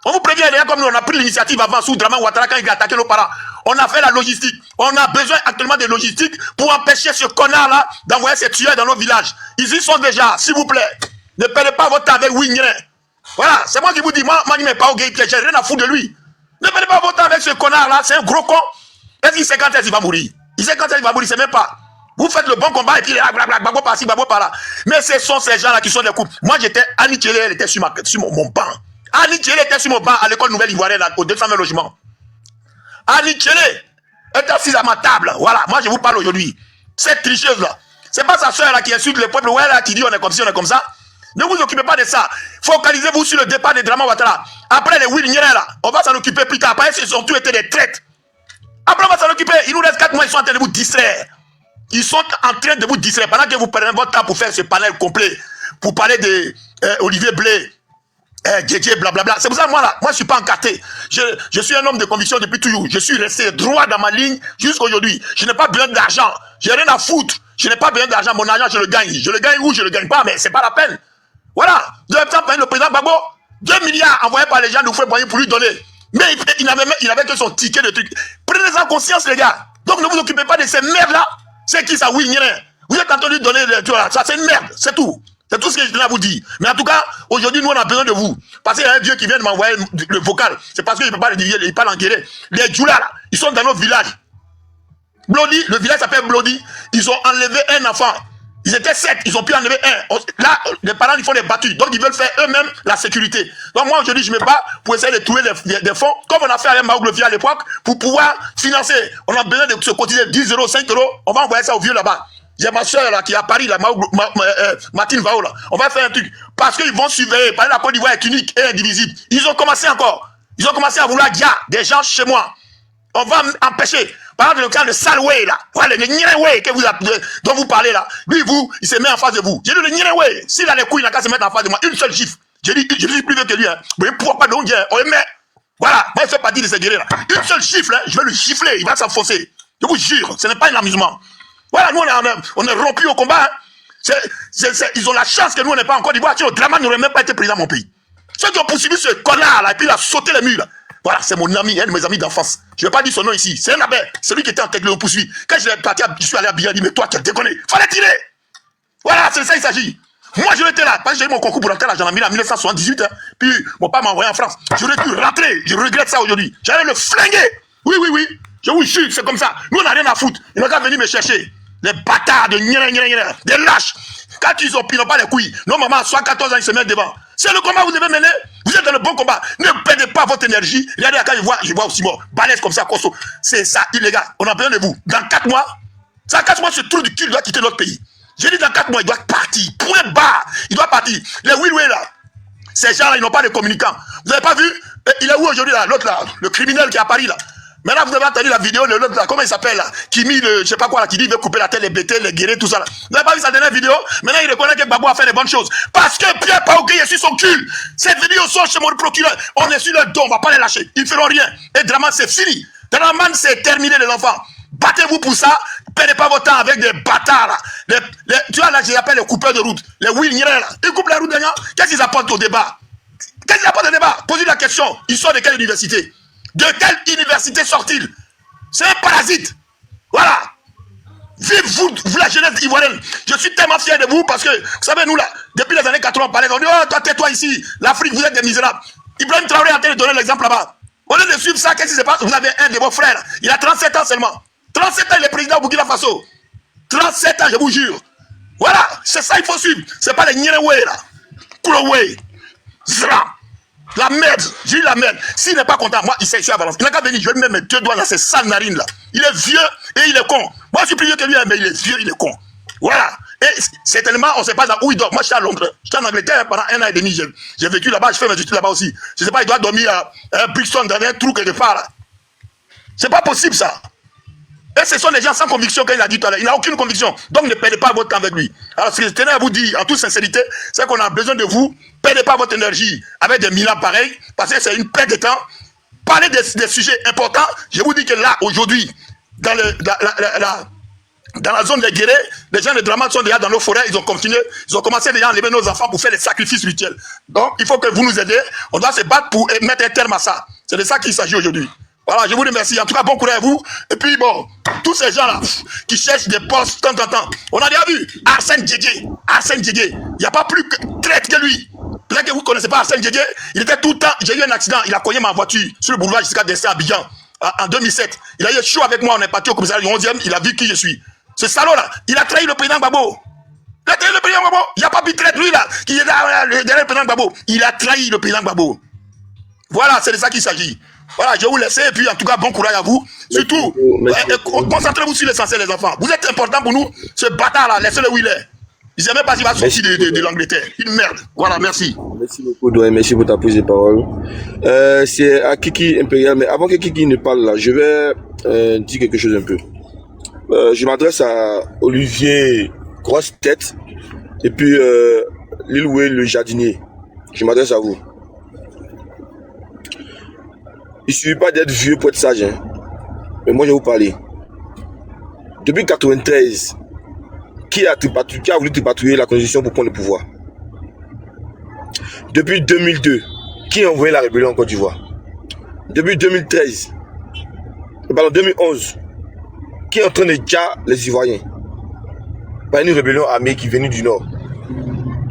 On vous prévient, les gars, comme nous, on a pris l'initiative avant sous Draman Ouattara quand il a attaqué nos parents. On a fait la logistique. On a besoin actuellement de logistique pour empêcher ce connard-là d'envoyer ses tueurs dans nos villages. Ils y sont déjà, s'il vous plaît. Ne perdez pas votre temps avec Wigné. Voilà, c'est moi qui vous dis, moi, je ne mets pas au gay, j'ai rien à foutre de lui. Ne perdez pas votre temps avec ce connard-là, c'est un gros con. Est-ce qu'il sait quand il va mourir? Il sait quand il va mourir, il ne sait même pas. Vous faites le bon combat et puis Gbagbo par-ci, Gbagbo par-là. Mais ce sont ces gens-là qui sont des couples. Moi, j'étais, Annie Thierry, elle était sur mon banc. Annie Thierry était sur mon banc à l'école Nouvelle Ivoirienne, au 220 logements. Annie Thierry est assise à ma table. Voilà, moi je vous parle aujourd'hui. Cette tricheuse-là, c'est pas sa soeur là qui insulte le peuple, ouais, là, qui dit on est comme ci, on est comme ça. Ne vous occupez pas de ça. Focalisez-vous sur le départ de Draman Ouattara. Après les Wigné là, on va s'en occuper plus tard. Après, ils ont tous été des traites. Après, on va s'en occuper. Il nous reste 4 mois, ils sont en train de vous distraire. Ils sont en train de vous distraire. Pendant que vous prenez votre temps pour faire ce panel complet, pour parler de Olivier Blé, Djedje, blablabla. C'est pour ça, moi, là, moi, je suis pas encarté. Je suis un homme de conviction depuis toujours. Je suis resté droit dans ma ligne jusqu'à aujourd'hui. Je n'ai pas besoin d'argent. J'ai rien à foutre. Je n'ai pas besoin d'argent. Mon argent, je le gagne. Je le gagne ou je le gagne pas, mais c'est pas la peine. Voilà. De temps, le président Gbagbo, 2 milliards envoyés par les gens nous Fouet-Boigny pour lui donner. Mais il n'avait que son ticket de truc. Prenez-en conscience, les gars. Donc, ne vous occupez pas de ces merdes-là. C'est qui ça, Wigné? Vous êtes en train de lui donner, ça, c'est une merde. C'est tout. C'est tout ce que je tenais à vous dire. Mais en tout cas, aujourd'hui, nous, on a besoin de vous. Parce qu'il y a un vieux qui vient de m'envoyer le vocal. C'est parce qu'il ne peut pas le dire, il parle en guéré. Les djoulas, là, ils sont dans notre village. Blody, le village s'appelle Blody. Ils ont enlevé un enfant. Ils étaient 7, ils ont pu enlever un. Là, les parents, ils font des battus. Donc, ils veulent faire eux-mêmes la sécurité. Donc, moi, aujourd'hui, je me bats pour essayer de trouver des fonds, comme on a fait avec Maouk le vieux à l'époque, pour pouvoir financer. On a besoin de se cotiser 10 euros, 5 euros. On va envoyer ça au vieux là-bas. J'ai ma soeur là qui est à Paris, là, Martine Vao là. On va faire un truc. Parce qu'ils vont surveiller. Parce que la Côte d'Ivoire est unique et indivisible. Ils ont commencé encore. Ils ont commencé à vouloir dire des gens chez moi. On va empêcher. Par exemple, le cas de Salway là. Voilà, le Nyéréwé dont vous parlez là. Lui, il se met en face de vous. J'ai dit le Nyéréwé. S'il a les couilles, il n'a qu'à se mettre en face de moi. Une seule gifle. J'ai dit, je suis plus vieux que lui. Hein. Mais pourquoi pas donc on le met. Voilà, moi, il fait partie de ces guerriers là. Une seule gifle, hein, je vais le gifler. Il va s'enfoncer. Je vous jure, ce n'est pas un amusement. Voilà, nous, on est rompus au combat. Hein. Ils ont la chance que nous, on n'est pas en Côte d'Ivoire. Sinon, Draman n'aurait même pas été président de mon pays. Ceux qui ont poursuivi ce connard là, et puis il a sauté les murs là. Voilà, c'est mon ami, un de mes amis d'enfance. Je ne vais pas dire son nom ici. C'est un abbé, celui qui était en tête de poursuivi. Quand je suis allé à Biyani, mais toi, tu as déconné. Fallait tirer. Voilà, c'est de ça il s'agit. Moi, je l'étais là. Parce que j'ai eu mon concours pour rentrer à la gendarmerie en 1978. Hein. Puis, mon père m'a envoyé en France. J'aurais dû rentrer. Je regrette ça aujourd'hui. J'allais le flinguer. Oui. Je vous jure, c'est comme ça. Nous, on n'a rien à foutre. Ils n'ont qu'à venir me chercher. Les bâtards de des lâches. Quand ils n'ont pas les couilles, nos mamans, soit 14 ans, ils se mettent devant. C'est le combat que vous devez mener. Vous êtes dans le bon combat. Ne perdez pas votre énergie. Regardez, quand je vois aussi mort. Balèze comme ça, Koso. C'est ça, illégal. On a besoin de vous. Dans 4 mois, ça 4 mois, ce trou du cul doit quitter notre pays. J'ai dit dans 4 mois, il doit partir. Point barre. Il doit partir. Les Wilway là, ces gens-là, ils n'ont pas de communicants. Vous n'avez pas vu? Il est où aujourd'hui là? L'autre là, le criminel qui est à Paris là. Maintenant, vous avez entendu la vidéo de l'autre là, comment il s'appelle là? Qui mit le, je sais pas quoi là, qui dit il veut couper la tête, les BT, les guérir, tout ça là. Vous n'avez pas vu sa dernière vidéo? Maintenant, il reconnaît que Gbagbo a fait des bonnes choses. Parce que Pierre Paouké est sur son cul. Cette vidéo sort chez mon procureur. On est sur leur dos, on va pas les lâcher. Ils ne feront rien. Et Draman, c'est fini. Draman, c'est terminé les enfants. Battez-vous pour ça. Perdez pas votre temps avec des bâtards là. Tu vois là, je les appelle les coupeurs de route. Les Wigné là. Ils coupent la route d'ailleurs. Qu'est-ce qu'ils apportent au débat? Qu'est-ce qu'ils apportent au débat? Posez la question. Ils sortent de quelle université? De quelle université sort-il? C'est un parasite. Voilà. Vive vous la jeunesse ivoirienne. Je suis tellement fier de vous parce que, vous savez, nous là, depuis les années 80, on parlait, on dit, oh, toi, tais-toi ici. L'Afrique, vous êtes des misérables. Ibrahim Traoré est en train de donner l'exemple là-bas. Au lieu de suivre ça, qu'est-ce qui se passe? Vous avez un de vos frères. Il a 37 ans seulement. 37 ans, il est président au Burkina Faso. 37 ans, je vous jure. Voilà, c'est ça il faut suivre. C'est pas les Nyerewe là. Kuloway. Zra. La merde, j'ai eu la merde. S'il n'est pas content, moi, il sait, je suis à Valence. Il n'a qu'à venir, je vais lui mettre mes 2 doigts dans ces sales narines là. Il est vieux et il est con. Moi, je suis plus vieux que lui, mais il est vieux, il est con. Voilà. Et certainement, on ne sait pas où il dort. Moi, je suis à Londres. Je suis en Angleterre pendant 1 an et demi. J'ai vécu là-bas, je fais mes études là-bas aussi. Je ne sais pas, il doit dormir à Brixton dans un trou quelque part là. C'est pas possible ça. Et ce sont des gens sans conviction, comme il a dit tout à l'heure. Il n'a aucune conviction. Donc ne perdez pas votre temps avec lui. Alors ce que je tenais à vous dire, en toute sincérité, c'est qu'on a besoin de vous. Ne perdez pas votre énergie avec des milans pareils, parce que c'est une perte de temps. Parlez des sujets importants. Je vous dis que là, aujourd'hui, dans la zone des guerriers, les gens de Draman sont déjà dans nos forêts, ils ont commencé déjà à enlever nos enfants pour faire des sacrifices rituels. Donc il faut que vous nous aidiez. On doit se battre pour mettre un terme à ça. C'est de ça qu'il s'agit aujourd'hui. Voilà, je vous remercie. En tout cas, bon courage à vous. Et puis, bon, tous ces gens-là qui cherchent des postes de temps en temps, on a déjà vu Arsène Djedje. Arsène Djedje. Il n'y a pas plus traître que lui. Peut-être que vous ne connaissez pas Arsène Djedje. Il était tout le temps. J'ai eu un accident. Il a cogné ma voiture sur le boulevard jusqu'à Destin à Abidjan en 2007. Il a eu chaud avec moi. On est parti au commissariat du 11e. Il a vu qui je suis. Ce salaud-là, il a trahi le président Gbagbo. Il a trahi le président Gbagbo. Il n'y a pas pu traître lui là, qui est derrière le président Gbagbo. Il a trahi le président Gbagbo. Voilà, c'est de ça qu'il s'agit. Voilà, je vais vous laisser et puis en tout cas, bon courage à vous. Surtout, concentrez-vous sur l'essentiel des enfants. Vous êtes important pour nous, ce bâtard-là, laissez-le où il est. Je ne sais même pas s'il va sortir de l'Angleterre. Une merde. Voilà, merci. Merci beaucoup, Douane. Merci pour ta prise de parole. C'est à Kiki Impérial, mais avant que Kiki ne parle là, je vais dire quelque chose un peu. Je m'adresse à Olivier Grosse Tête et puis Liloué le jardinier. Je m'adresse à vous. Il ne suffit pas d'être vieux pour être sage, hein. Mais moi je vais vous parler. Depuis 1993, qui a voulu tripatouiller la constitution pour prendre le pouvoir? Depuis 2002, qui a envoyé la rébellion en Côte d'Ivoire? Depuis 2013, pardon, 2011, qui est en train de dire les Ivoiriens par une rébellion armée qui est venue du Nord?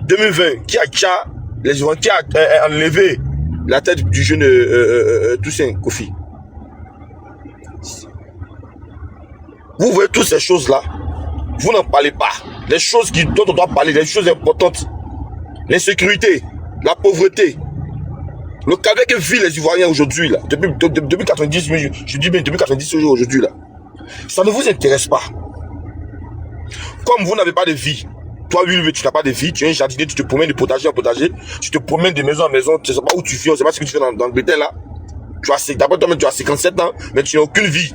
2020, qui a déjà les Ivoiriens, qui a enlevé la tête du jeune Toussaint Kofi? Vous voyez toutes ces choses-là, vous n'en parlez pas. Les choses dont on doit parler, les choses importantes. L'insécurité, la pauvreté, le calvaire que vivent les Ivoiriens aujourd'hui, là, depuis 90, je dis bien depuis 90 aujourd'hui, là, ça ne vous intéresse pas. Comme vous n'avez pas de vie, toi, oui, tu n'as pas de vie, tu es un jardinier, tu te promènes de potager en potager, tu te promènes de maison en maison, tu ne sais pas où tu vis, on ne sait pas ce que tu fais dans le bétail là. D'abord, toi-même, tu as 57 ans, mais tu n'as aucune vie.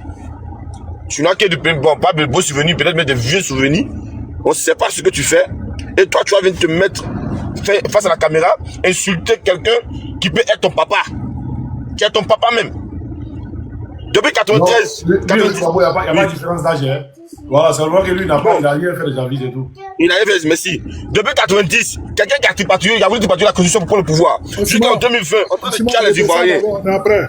Tu n'as que pas de beaux souvenirs, peut-être même des vieux souvenirs. On ne sait pas ce que tu fais. Et toi, tu vas venir te mettre face à la caméra, insulter quelqu'un qui peut être ton papa. Qui est ton papa même. Depuis 93. Il n'y a pas de différence d'âge. Hein. Voilà, seulement que lui, il n'a rien fait de sa vie et tout. Il n'a rien fait, merci. Depuis 90, quelqu'un qui a tripatouillé, il a voulu tripatouiller la constitution pour prendre le pouvoir. Jusqu'en 2020, on a les Ivoiriens. Après.